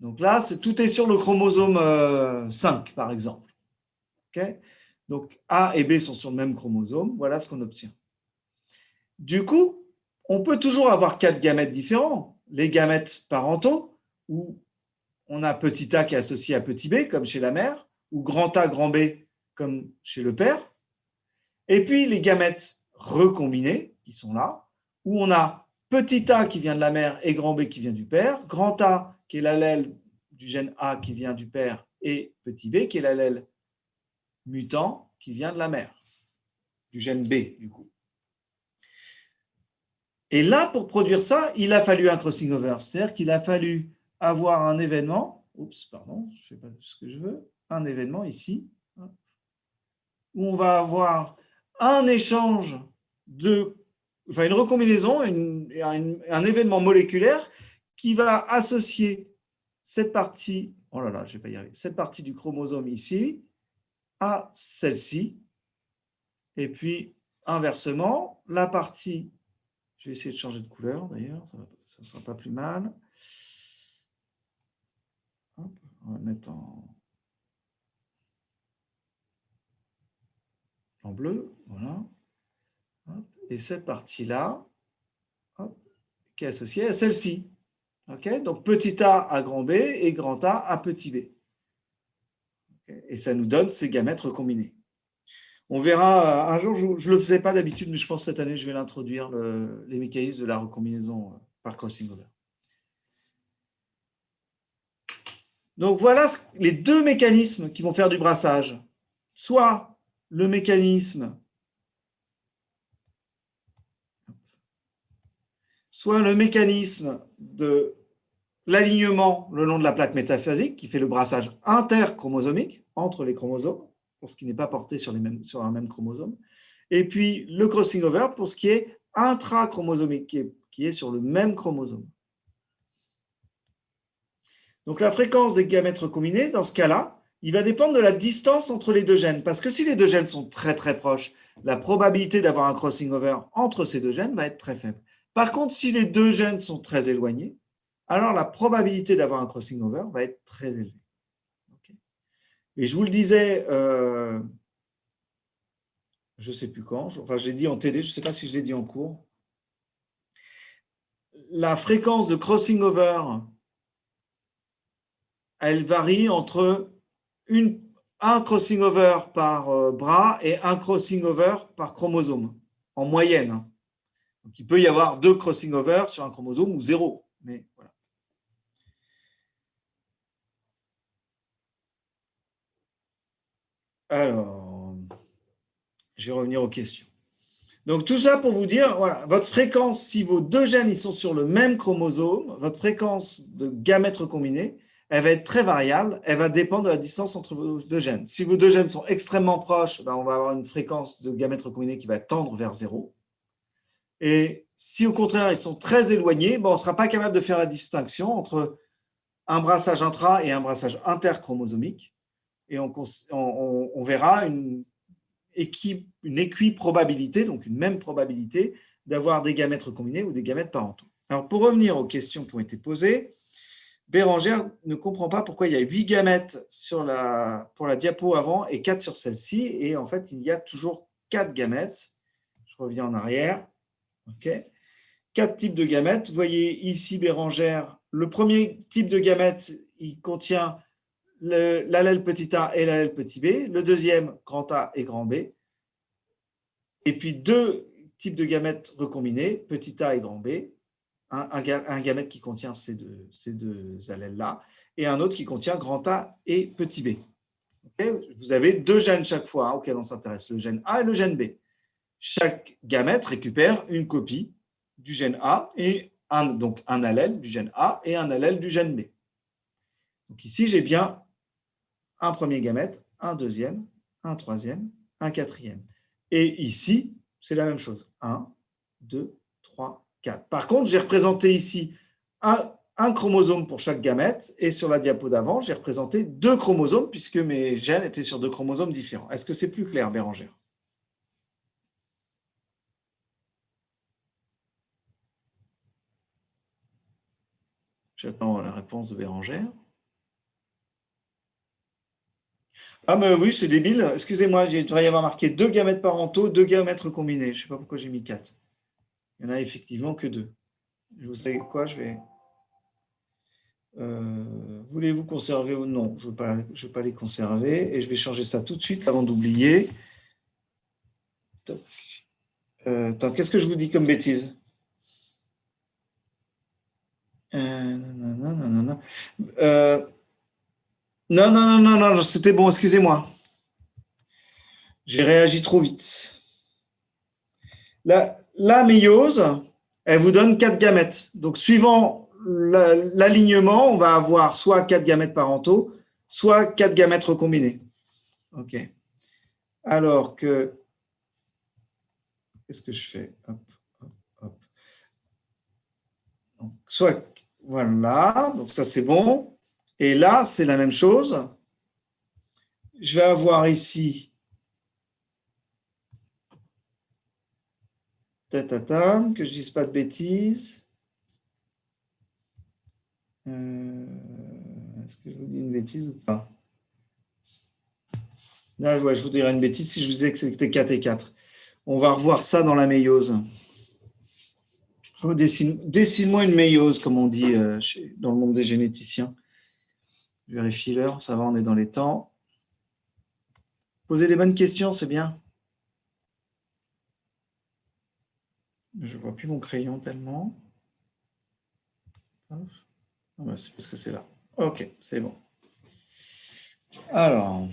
Donc là, tout est sur le chromosome 5, par exemple. Okay, donc A et B sont sur le même chromosome. Voilà ce qu'on obtient. Du coup, on peut toujours avoir 4 gamètes différents. Les gamètes parentaux, où on a petit a qui est associé à petit b, comme chez la mère, ou grand A, grand B, comme chez le père. Et puis les gamètes recombinés, qui sont là, où on a petit a qui vient de la mère et grand B qui vient du père, grand A qui est l'allèle du gène A qui vient du père, et petit b qui est l'allèle mutant qui vient de la mère, du gène B, du coup. Et là, pour produire ça, il a fallu un crossing over, c'est-à-dire qu'il a fallu avoir un événement, je ne fais pas ce que je veux, un événement ici, où on va avoir un échange une recombinaison, un événement moléculaire qui va associer cette partie, cette partie du chromosome ici à celle-ci, et puis inversement, la partie, je vais essayer de changer de couleur d'ailleurs, ça ne sera pas plus mal. Hop, on va le mettre en bleu, voilà. Hop, et cette partie-là, qui est associée à celle-ci. Okay, donc petit a à grand B et grand A à petit b. Okay, et ça nous donne ces gamètes recombinés. On verra un jour, je ne le faisais pas d'habitude, mais je pense que cette année, je vais l'introduire, les mécanismes de la recombinaison par crossing over. Donc voilà les deux mécanismes qui vont faire du brassage. Soit le mécanisme de l'alignement le long de la plaque métaphasique qui fait le brassage interchromosomique entre les chromosomes, pour ce qui n'est pas porté sur un même chromosome. Et puis le crossing over pour ce qui est intrachromosomique, qui est sur le même chromosome. Donc la fréquence des gamètes recombinés, dans ce cas-là, il va dépendre de la distance entre les deux gènes. Parce que si les deux gènes sont très très proches, la probabilité d'avoir un crossing over entre ces deux gènes va être très faible. Par contre, si les deux gènes sont très éloignés, alors la probabilité d'avoir un crossing over va être très élevée. Okay. Et je vous le disais, je ne sais plus quand, enfin je l'ai dit en TD, je ne sais pas si je l'ai dit en cours. La fréquence de crossing over, elle varie entre un crossing over par bras et un crossing over par chromosome, en moyenne. Donc, il peut y avoir 2 crossing over sur un chromosome ou 0. Mais voilà. Alors, je vais revenir aux questions. Donc, tout ça pour vous dire, voilà, votre fréquence, si vos deux gènes ils sont sur le même chromosome, votre fréquence de gamètes recombinés, elle va être très variable, elle va dépendre de la distance entre vos deux gènes. Si vos deux gènes sont extrêmement proches, ben on va avoir une fréquence de gamètes recombinés qui va tendre vers 0. Et si au contraire ils sont très éloignés, ben on ne sera pas capable de faire la distinction entre un brassage intra et un brassage interchromosomique. Et on verra une équiprobabilité, donc une même probabilité d'avoir des gamètes recombinés ou des gamètes parentaux. Alors, pour revenir aux questions qui ont été posées, Bérengère ne comprend pas pourquoi il y a 8 gamètes pour la diapo avant et 4 sur celle-ci. Et en fait, il y a toujours 4 gamètes. Je reviens en arrière. Okay. 4 types de gamètes. Vous voyez ici, Bérengère, le premier type de gamète, il contient l'allèle petit a et l'allèle petit b. Le deuxième, grand A et grand B. Et puis 2 types de gamètes recombinés, petit a et grand B. Un gamète qui contient ces deux allèles-là, et un autre qui contient grand A et petit b. Okay, vous avez 2 gènes chaque fois auxquels on s'intéresse, le gène A et le gène B. Chaque gamète récupère une copie du gène A, et donc un allèle du gène A et un allèle du gène B. Donc ici, j'ai bien un premier gamète, un deuxième, un troisième, un quatrième. Et ici, c'est la même chose. 1, 2, 3, 4. Par contre, j'ai représenté ici un chromosome pour chaque gamète, et sur la diapo d'avant, j'ai représenté 2 chromosomes, puisque mes gènes étaient sur 2 chromosomes différents. Est-ce que c'est plus clair, Bérengère? J'attends la réponse de Bérengère. Ah, mais oui, c'est débile. Excusez-moi, il devrait y avoir marqué 2 gamètes parentaux, 2 gamètes recombinés. Je ne sais pas pourquoi j'ai mis 4. Il n'y en a effectivement que 2. Vous savez quoi, je vais... voulez-vous conserver ou non? Je ne veux pas les conserver. Et je vais changer ça tout de suite avant d'oublier. Attends, qu'est-ce que je vous dis comme bêtise? Non, non, c'était bon, excusez-moi. J'ai réagi trop vite. La méiose, elle vous donne 4 gamètes. Donc, suivant l'alignement, on va avoir soit 4 gamètes parentaux, soit 4 gamètes recombinés. OK. Alors que, qu'est-ce que je fais? Hop, hop, hop. Donc, soit, voilà, donc ça c'est bon. Et là, c'est la même chose. Je vais avoir ici, que je ne dise pas de bêtises. Est-ce que je vous dis une bêtise ou pas? Là, ouais, je vous dirais une bêtise si je vous disais que c'était 4 et 4. On va revoir ça dans la méiose. Dessine-moi une méiose, comme on dit dans le monde des généticiens. Je vérifie l'heure, ça va, on est dans les temps. Posez les bonnes questions, c'est bien. Je ne vois plus mon crayon tellement. Ah, c'est parce que c'est là. Ok, c'est bon. Alors,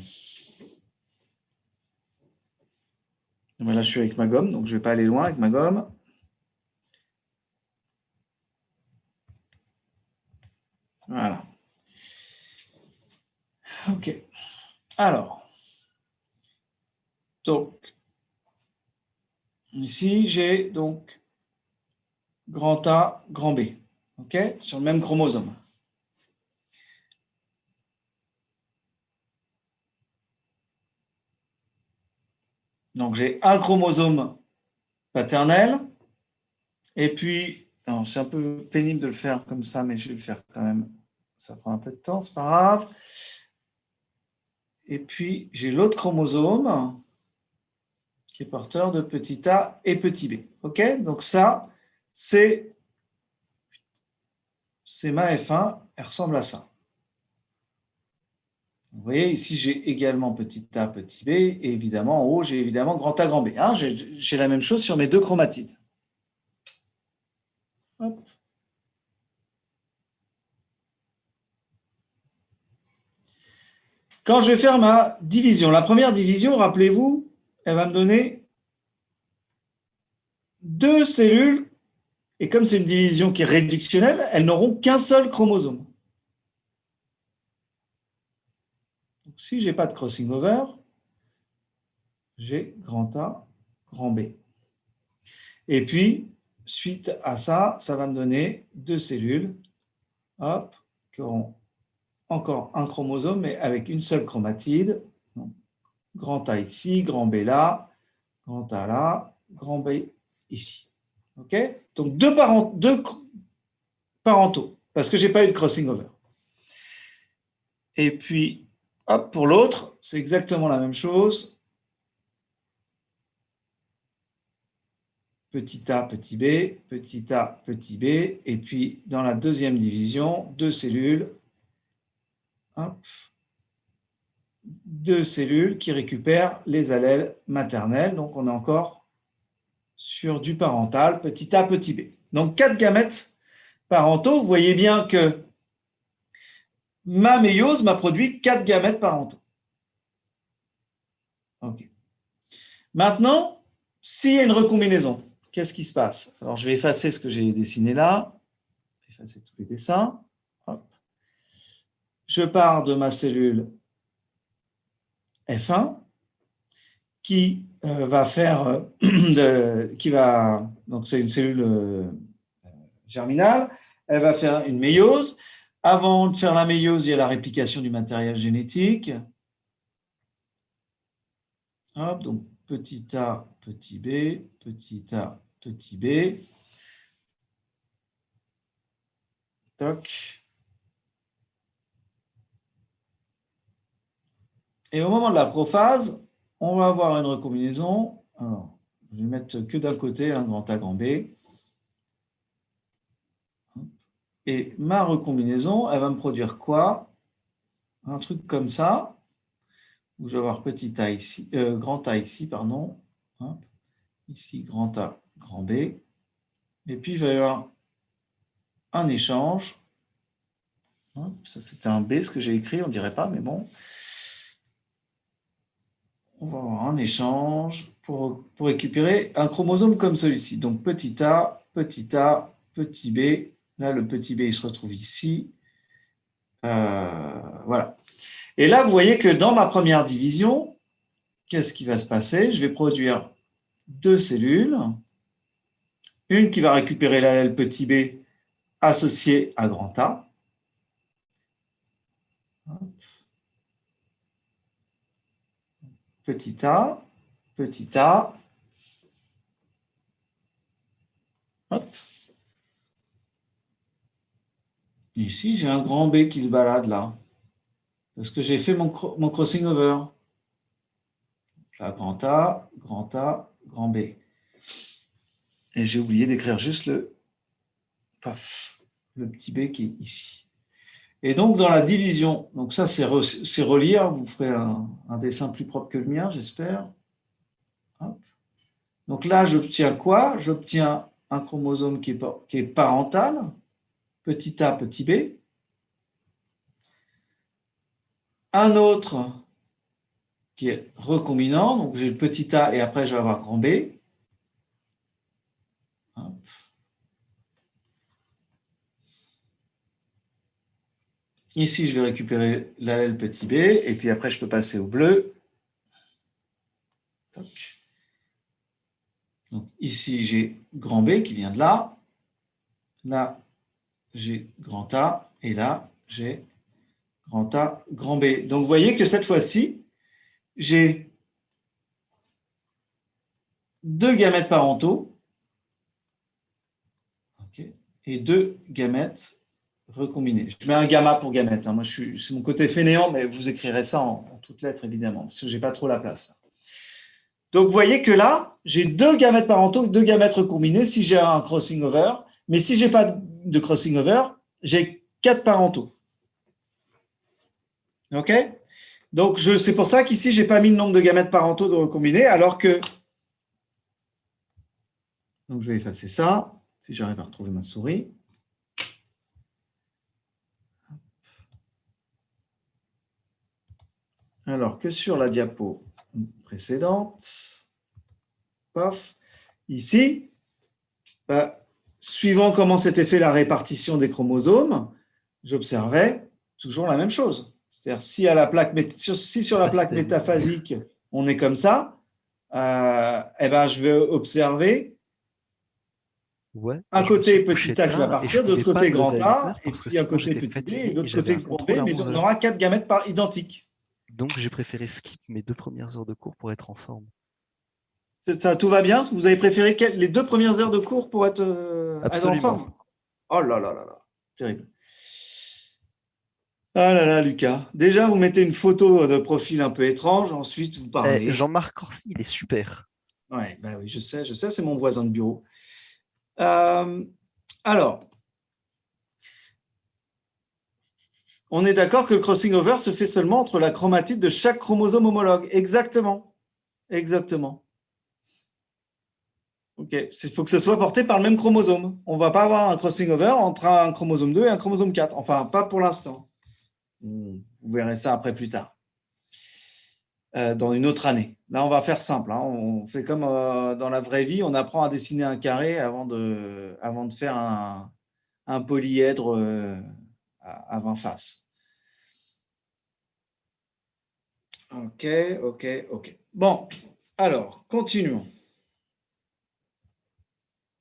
là, je suis avec ma gomme, donc je ne vais pas aller loin avec ma gomme. Voilà. OK. Alors, donc, ici, j'ai donc grand A, grand B. OK? Sur le même chromosome. Donc, j'ai un chromosome paternel. Et puis, c'est un peu pénible de le faire comme ça, mais je vais le faire quand même. Ça prend un peu de temps, c'est pas grave. Et puis, j'ai l'autre chromosome qui est porteur de petit a et petit b. OK? Donc ça, c'est ma F1, elle ressemble à ça. Vous voyez, ici, j'ai également petit a, petit b, et évidemment, en haut, j'ai évidemment grand A, grand B. Hein, j'ai la même chose sur mes deux chromatides. Hop. Quand je vais faire ma division, la première division, rappelez-vous, elle va me donner 2 cellules, et comme c'est une division qui est réductionnelle, elles n'auront qu'un seul chromosome. Donc, si je n'ai pas de crossing over, j'ai grand A, grand B. Et puis, suite à ça, ça va me donner 2 cellules, hop, qui auront encore un chromosome, mais avec une seule chromatide. Donc, grand A ici, grand B là, grand A là, grand B ici. OK? Donc, deux parentaux, parce que je n'ai pas eu de crossing over. Et puis, hop, pour l'autre, c'est exactement la même chose. Petit a, petit b, petit a, petit b, et puis dans la deuxième division, 2 cellules, hop, 2 cellules qui récupèrent les allèles maternels. Donc on est encore sur du parental, petit a, petit b. Donc 4 gamètes parentaux. Vous voyez bien que ma méiose m'a produit 4 gamètes parentaux. Okay. Maintenant, s'il y a une recombinaison, qu'est-ce qui se passe? Alors, je vais effacer ce que j'ai dessiné là. Effacer tous les dessins. Hop. Je pars de ma cellule F1 qui va faire, donc c'est une cellule germinale, elle va faire une méiose. Avant de faire la méiose, il y a la réplication du matériel génétique. Hop, donc petit a, petit b, petit a, petit b. Toc. Et au moment de la prophase, on va avoir une recombinaison. Alors, je vais mettre que d'un côté, un grand A, grand B. Et ma recombinaison, elle va me produire quoi? Un truc comme ça, où je vais avoir petit a ici, grand A ici, pardon. Hop. Ici, grand A, grand B. Et puis, il va y avoir un échange. Hop. Ça, c'était un B, ce que j'ai écrit, on ne dirait pas, mais bon. On va avoir un échange pour récupérer un chromosome comme celui-ci. Donc, petit a, petit b. Là, le petit b, il se retrouve ici. Voilà. Et là, vous voyez que dans ma première division, qu'est-ce qui va se passer? Je vais produire 2 cellules. Une qui va récupérer l'allèle petit b associé à grand A. Petit a, petit a. Hop. Ici, j'ai un grand B qui se balade là. Parce que j'ai fait mon crossing over. Là, grand A, grand B. Et j'ai oublié d'écrire juste le petit b qui est ici. Et donc, dans la division, donc ça, c'est relié, hein, vous ferez un dessin plus propre que le mien, j'espère. Donc là, j'obtiens quoi? J'obtiens un chromosome qui est parental, petit a, petit b. Un autre qui est recombinant, donc j'ai le petit a et après je vais avoir grand B. Ici, je vais récupérer l'allèle petit b, et puis après, je peux passer au bleu. Toc. Donc, ici, j'ai grand B qui vient de là. Là, j'ai grand A, et là, j'ai grand A, grand B. Donc, vous voyez que cette fois-ci, j'ai 2 gamètes parentaux, okay, et 2 gamètes recombinés. Je mets un gamma pour gamète. Hein. Moi, c'est mon côté fainéant, mais vous écrirez ça en toutes lettres, évidemment, parce que je n'ai pas trop la place. Donc, vous voyez que là, j'ai 2 gamètes parentaux, 2 gamètes recombinés si j'ai un crossing over. Mais si je n'ai pas de crossing over, j'ai 4 parentaux. OK? Donc, c'est pour ça qu'ici, je n'ai pas mis le nombre de gamètes parentaux de recombinés, alors que... Donc, je vais effacer ça, si j'arrive à retrouver ma souris. Alors que sur la diapo précédente, paf, ici, suivant comment s'était fait la répartition des chromosomes, j'observais toujours la même chose. C'est-à-dire, si sur la plaque métaphasique, on est comme ça, je vais observer un côté petit a qui va partir, de l'autre côté grand A, et puis un côté petit b, et de l'autre côté grand B, mais on aura 4 gamètes identiques. Donc, j'ai préféré skip mes 2 premières heures de cours pour être en forme. Ça, tout va bien? Vous avez préféré les 2 premières heures de cours pour être en forme? Oh là là là là, terrible. Ah là là, Lucas. Déjà, vous mettez une photo de profil un peu étrange, ensuite vous parlez. Jean-Marc Corsi, il est super. Ouais, bah oui, je sais, c'est mon voisin de bureau. Alors, on est d'accord que le crossing over se fait seulement entre la chromatide de chaque chromosome homologue. Exactement. Exactement. Ok, il faut que ce soit porté par le même chromosome. On ne va pas avoir un crossing over entre un chromosome 2 et un chromosome 4. Enfin, pas pour l'instant. Vous verrez ça après plus tard. Dans une autre année. Là, on va faire simple. Hein. On fait comme dans la vraie vie, on apprend à dessiner un carré avant de faire un polyèdre à 20 faces. Ok. Bon, alors, continuons.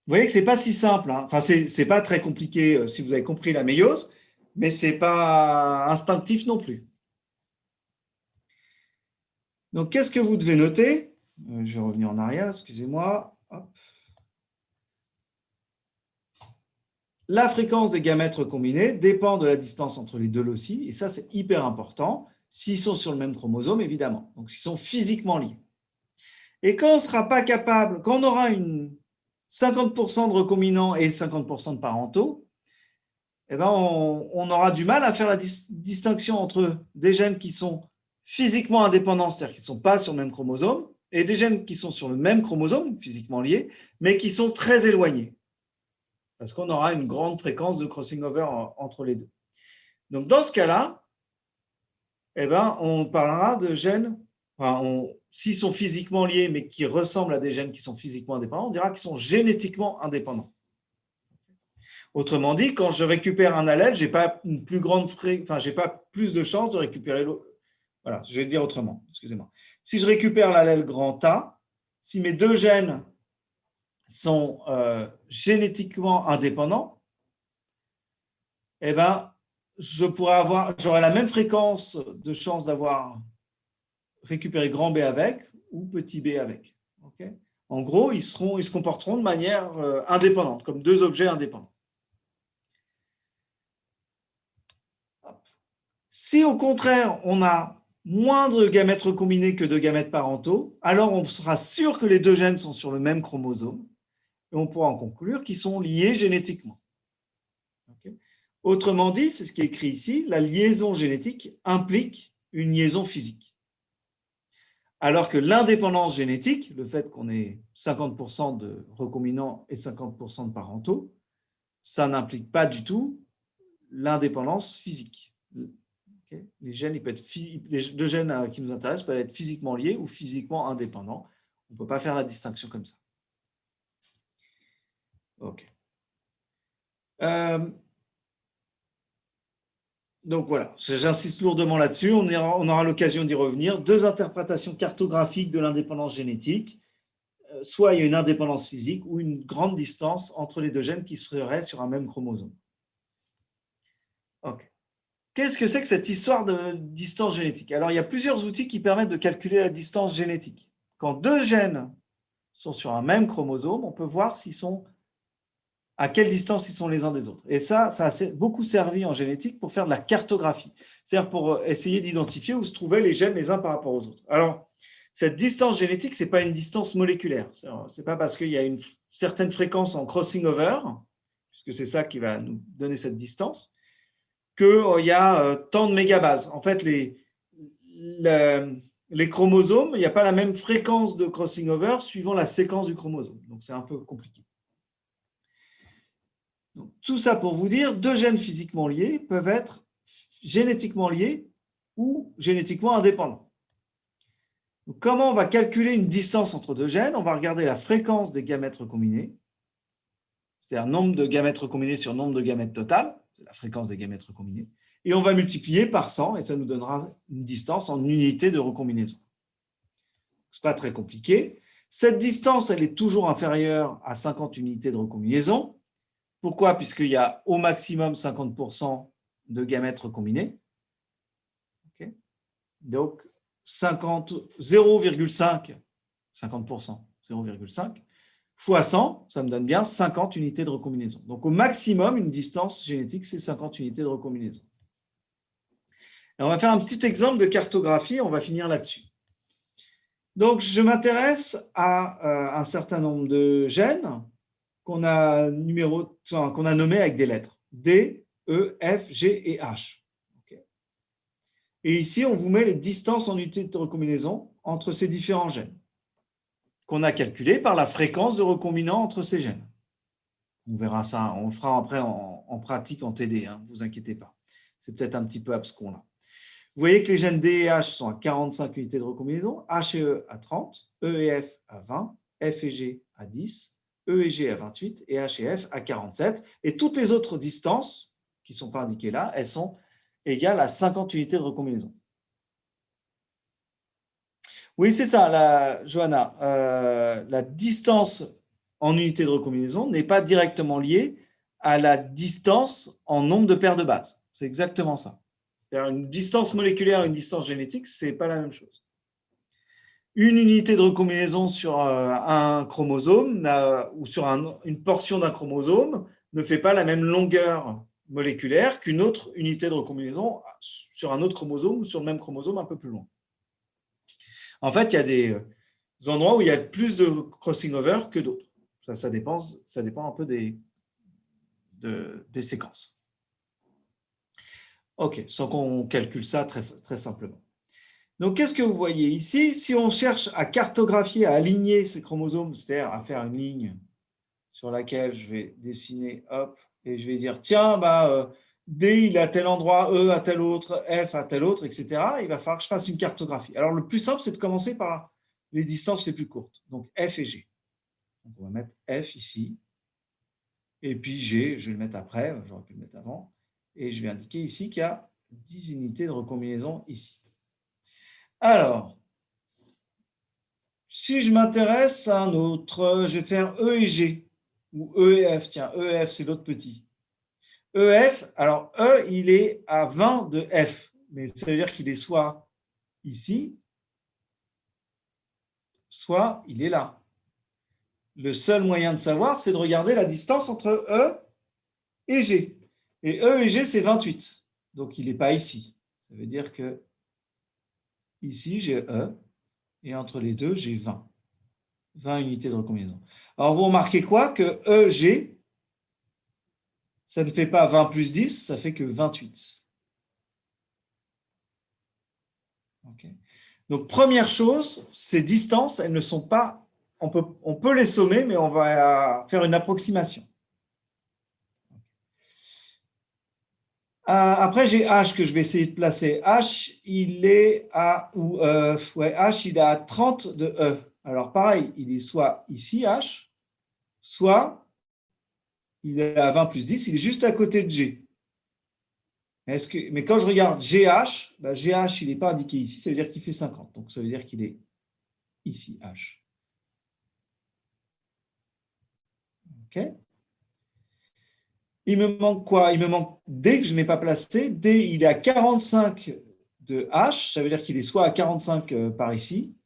Vous voyez que ce n'est pas si simple. Hein. Enfin, ce n'est pas très compliqué si vous avez compris la méiose, mais ce n'est pas instinctif non plus. Donc, qu'est-ce que vous devez noter? Je vais revenir en arrière, excusez-moi. Hop. La fréquence des gamètes recombinés dépend de la distance entre les deux loci, et ça, c'est hyper important, s'ils sont sur le même chromosome, évidemment. Donc, s'ils sont physiquement liés. Et quand on ne sera pas capable, quand on aura 50% de recombinants et 50% de parentaux, eh ben on aura du mal à faire la distinction entre des gènes qui sont physiquement indépendants, c'est-à-dire qui ne sont pas sur le même chromosome, et des gènes qui sont sur le même chromosome, physiquement liés, mais qui sont très éloignés. Parce qu'on aura une grande fréquence de crossing over entre les deux. Donc, dans ce cas-là, eh ben, on parlera de gènes, s'ils sont physiquement liés, mais qui ressemblent à des gènes qui sont physiquement indépendants, on dira qu'ils sont génétiquement indépendants. Autrement dit, quand je récupère un allèle, je n'ai pas une plus grande j'ai pas plus de chances de récupérer l'autre. Voilà, je vais le dire autrement, excusez-moi. Si je récupère l'allèle grand A, si mes deux gènes sont génétiquement indépendants, eh ben, j'aurai la même fréquence de chance d'avoir récupéré grand B avec ou petit b avec. Okay, en gros, ils se comporteront de manière indépendante, comme deux objets indépendants. Si au contraire, on a moins de gamètes recombinés que de gamètes parentaux, alors on sera sûr que les deux gènes sont sur le même chromosome et on pourra en conclure qu'ils sont liés génétiquement. Okay. Autrement dit, c'est ce qui est écrit ici, la liaison génétique implique une liaison physique. Alors que l'indépendance génétique, le fait qu'on ait 50% de recombinants et 50% de parentaux, ça n'implique pas du tout l'indépendance physique. Okay. Les deux gènes qui nous intéressent peuvent être physiquement liés ou physiquement indépendants. On ne peut pas faire la distinction comme ça. Ok. Donc voilà, j'insiste lourdement là-dessus, on aura l'occasion d'y revenir. Deux interprétations cartographiques de l'indépendance génétique. Soit il y a une indépendance physique ou une grande distance entre les deux gènes qui seraient sur un même chromosome. Ok. Qu'est-ce que c'est que cette histoire de distance génétique? Alors, il y a plusieurs outils qui permettent de calculer la distance génétique. Quand deux gènes sont sur un même chromosome, on peut voir à quelle distance ils sont les uns des autres. Et ça a beaucoup servi en génétique pour faire de la cartographie, c'est-à-dire pour essayer d'identifier où se trouvaient les gènes les uns par rapport aux autres. Alors, cette distance génétique, ce n'est pas une distance moléculaire. Ce n'est pas parce qu'il y a une certaine fréquence en crossing over, puisque c'est ça qui va nous donner cette distance, qu'il y a tant de mégabases. En fait, les chromosomes, il n'y a pas la même fréquence de crossing over suivant la séquence du chromosome. Donc, c'est un peu compliqué. Donc, tout ça pour vous dire, deux gènes physiquement liés peuvent être génétiquement liés ou génétiquement indépendants. Donc, comment on va calculer une distance entre deux gènes? On va regarder la fréquence des gamètes recombinés, c'est-à-dire nombre de gamètes recombinés sur nombre de gamètes total, c'est la fréquence des gamètes recombinés, et on va multiplier par 100 et ça nous donnera une distance en unités de recombinaison. Ce n'est pas très compliqué. Cette distance, elle est toujours inférieure à 50 unités de recombinaison. Pourquoi? Puisqu'il y a au maximum 50% de gamètes recombinés. Okay. Donc, 0,5, 50%, 0,5, fois 100, ça me donne bien 50 unités de recombinaison. Donc, au maximum, une distance génétique, c'est 50 unités de recombinaison. Et on va faire un petit exemple de cartographie, on va finir là-dessus. Donc, je m'intéresse à un certain nombre de gènes qu'on a nommés avec des lettres D, E, F, G et H. Okay. Et ici, on vous met les distances en unités de recombinaison entre ces différents gènes, qu'on a calculées par la fréquence de recombinants entre ces gènes. On verra ça, on le fera après en pratique en TD, ne vous inquiétez pas. C'est peut-être un petit peu abscon là. Vous voyez que les gènes D et H sont à 45 unités de recombinaison, H et E à 30, E et F à 20, F et G à 10, E et G à 28 et H et F à 47. Et toutes les autres distances qui ne sont pas indiquées là, elles sont égales à 50 unités de recombinaison. Oui, c'est ça, Johanna. La distance en unité de recombinaison n'est pas directement liée à la distance en nombre de paires de bases. C'est exactement ça. C'est-à-dire une distance moléculaire et une distance génétique, ce n'est pas la même chose. Une unité de recombinaison sur un chromosome ou sur une portion d'un chromosome ne fait pas la même longueur moléculaire qu'une autre unité de recombinaison sur un autre chromosome ou sur le même chromosome un peu plus loin. En fait, il y a des endroits où il y a plus de crossing over que d'autres. Ça dépend un peu des séquences. OK, sans qu'on calcule ça très, très simplement. Donc, qu'est-ce que vous voyez ici? Si on cherche à cartographier, à aligner ces chromosomes, c'est-à-dire à faire une ligne sur laquelle je vais dessiner, hop, et je vais dire, tiens, D, il est à tel endroit, E à tel autre, F à tel autre, etc. Il va falloir que je fasse une cartographie. Alors, le plus simple, c'est de commencer par les distances les plus courtes, donc F et G. Donc, on va mettre F ici, et puis G, je vais le mettre après, j'aurais pu le mettre avant, et je vais indiquer ici qu'il y a 10 unités de recombinaison ici. Alors, si je m'intéresse à un autre, je vais faire E et G, ou E et F. Tiens, E et F, c'est l'autre petit. EF, alors E, il est à 20 de F, mais ça veut dire qu'il est soit ici, soit il est là. Le seul moyen de savoir, c'est de regarder la distance entre E et G. Et E et G, c'est 28. Donc, il n'est pas ici. Ça veut dire que ici, j'ai E, et entre les deux, j'ai 20. 20 unités de recombinaison. Alors, vous remarquez quoi? Que EG, ça ne fait pas 20 plus 10, ça fait que 28. Okay. Donc, première chose, ces distances, elles ne sont pas... On peut les sommer, mais on va faire une approximation. Après, j'ai H que je vais essayer de placer. H, il est à, H, il est à 30 de E. Alors, pareil, il est soit ici, H, soit il est à 20 plus 10, il est juste à côté de G. Mais quand je regarde GH, bah, GH, il n'est pas indiqué ici, ça veut dire qu'il fait 50. Donc, ça veut dire qu'il est ici, H. OK. Il me manque quoi? Il me manque D que je n'ai pas placé. D, il est à 45 de H, ça veut dire qu'il est soit à 45 par ici,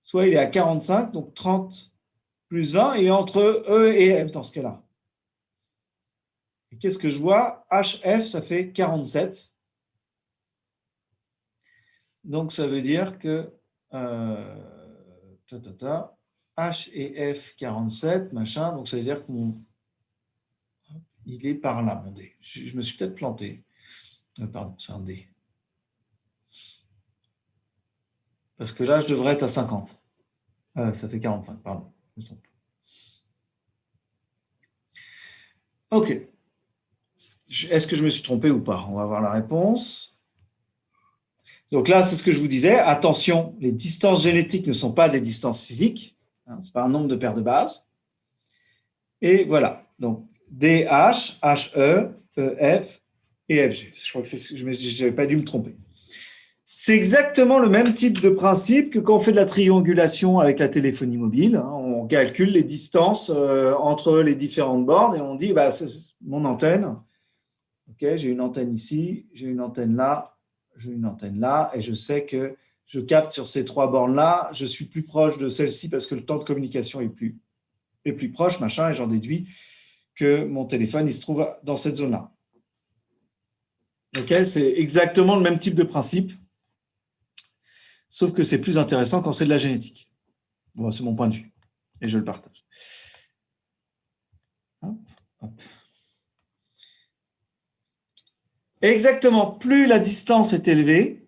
soit il est à 45, donc 30 plus 20, et entre E et F dans ce cas-là. Et qu'est-ce que je vois? HF, ça fait 47. Donc, ça veut dire que H et F, 47, machin. Donc, ça veut dire que il est par là, mon D. Je me suis peut-être planté. Pardon, c'est un D. Parce que là, je devrais être à 50. Ça fait 45, pardon. Je me trompe. OK. Est-ce que je me suis trompé ou pas? On va voir la réponse. Donc là, c'est ce que je vous disais. Attention, les distances génétiques ne sont pas des distances physiques. Ce n'est pas un nombre de paires de bases. Et voilà. Donc, DH, HE, EF et FG. Je crois que je n'avais pas dû me tromper. C'est exactement le même type de principe que quand on fait de la triangulation avec la téléphonie mobile. On calcule les distances entre les différentes bornes et on dit, bah, c'est mon antenne. Okay, j'ai une antenne ici, j'ai une antenne là, j'ai une antenne là, et je sais que je capte sur ces trois bornes-là, je suis plus proche de celle-ci parce que le temps de communication est plus proche, machin, et j'en déduis que mon téléphone, il se trouve dans cette zone-là. Okay, c'est exactement le même type de principe, sauf que c'est plus intéressant quand c'est de la génétique. Bon, c'est mon point de vue, et je le partage. Hop, hop. Exactement, plus la distance est élevée,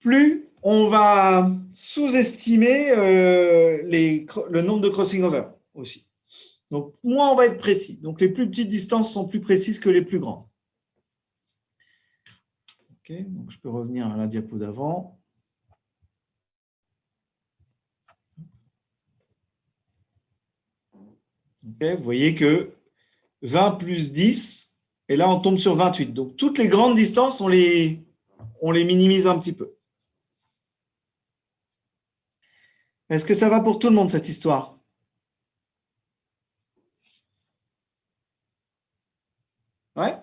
plus on va sous-estimer le nombre de crossing over aussi. Donc, moins on va être précis. Donc, les plus petites distances sont plus précises que les plus grandes. OK, donc je peux revenir à la diapo d'avant. OK, vous voyez que 20 plus 10, et là, on tombe sur 28. Donc, toutes les grandes distances, on les minimise un petit peu. Est-ce que ça va pour tout le monde, cette histoire? Ouais?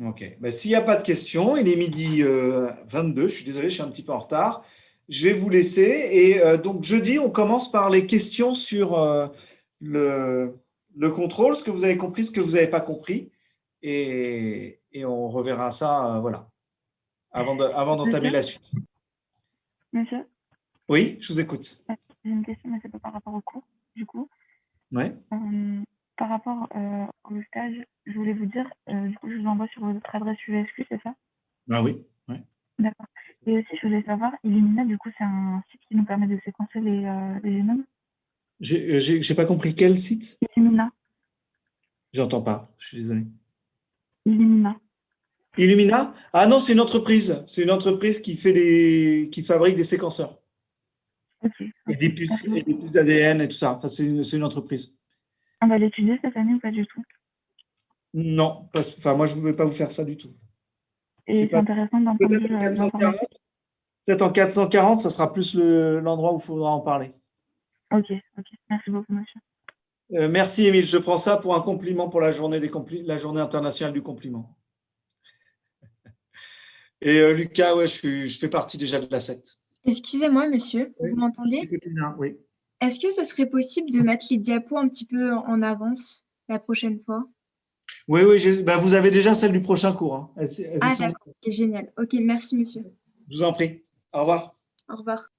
OK. Ben, s'il n'y a pas de questions, il est midi 22. Je suis désolé, je suis un petit peu en retard. Je vais vous laisser. Et donc, jeudi, on commence par les questions sur le contrôle, ce que vous avez compris, ce que vous n'avez pas compris. Et on reverra ça, voilà, avant d'entamer la suite. Monsieur, Oui, je vous écoute. j'ai une question, mais c'est pas par rapport au cours, du coup. Ouais. Par rapport au stage, je voulais vous dire, du coup, je vous envoie sur votre adresse USQ, c'est ça? Ah oui, ouais. D'accord. Et aussi, je voulais savoir, Illumina, du coup, c'est un site qui nous permet de séquencer les génomes? J'ai pas compris quel site? Illumina. J'entends pas, je suis désolé. Illumina. Illumina? Ah non, c'est une entreprise. C'est une entreprise qui fabrique des séquenceurs. Ok. Et des puces ADN et tout ça. Enfin, c'est une entreprise. On va l'étudier cette année ou pas du tout? Non, enfin, moi, je ne vais pas vous faire ça du tout. Et c'est intéressant d'un point de vue informatique. Peut-être en 440, ça sera plus l'endroit où il faudra en parler. Ok. Merci beaucoup, monsieur. Merci, Émile. Je prends ça pour un compliment pour la journée internationale du compliment. Et Lucas, ouais, je fais partie déjà de la secte. Excusez-moi, monsieur, Oui. vous m'entendez? Oui. Est-ce que ce serait possible de mettre les diapos un petit peu en avance la prochaine fois? Oui, bah, vous avez déjà celle du prochain cours. Hein. Ah, d'accord, ok, génial. Ok, merci, monsieur. Je vous en prie. Au revoir. Au revoir.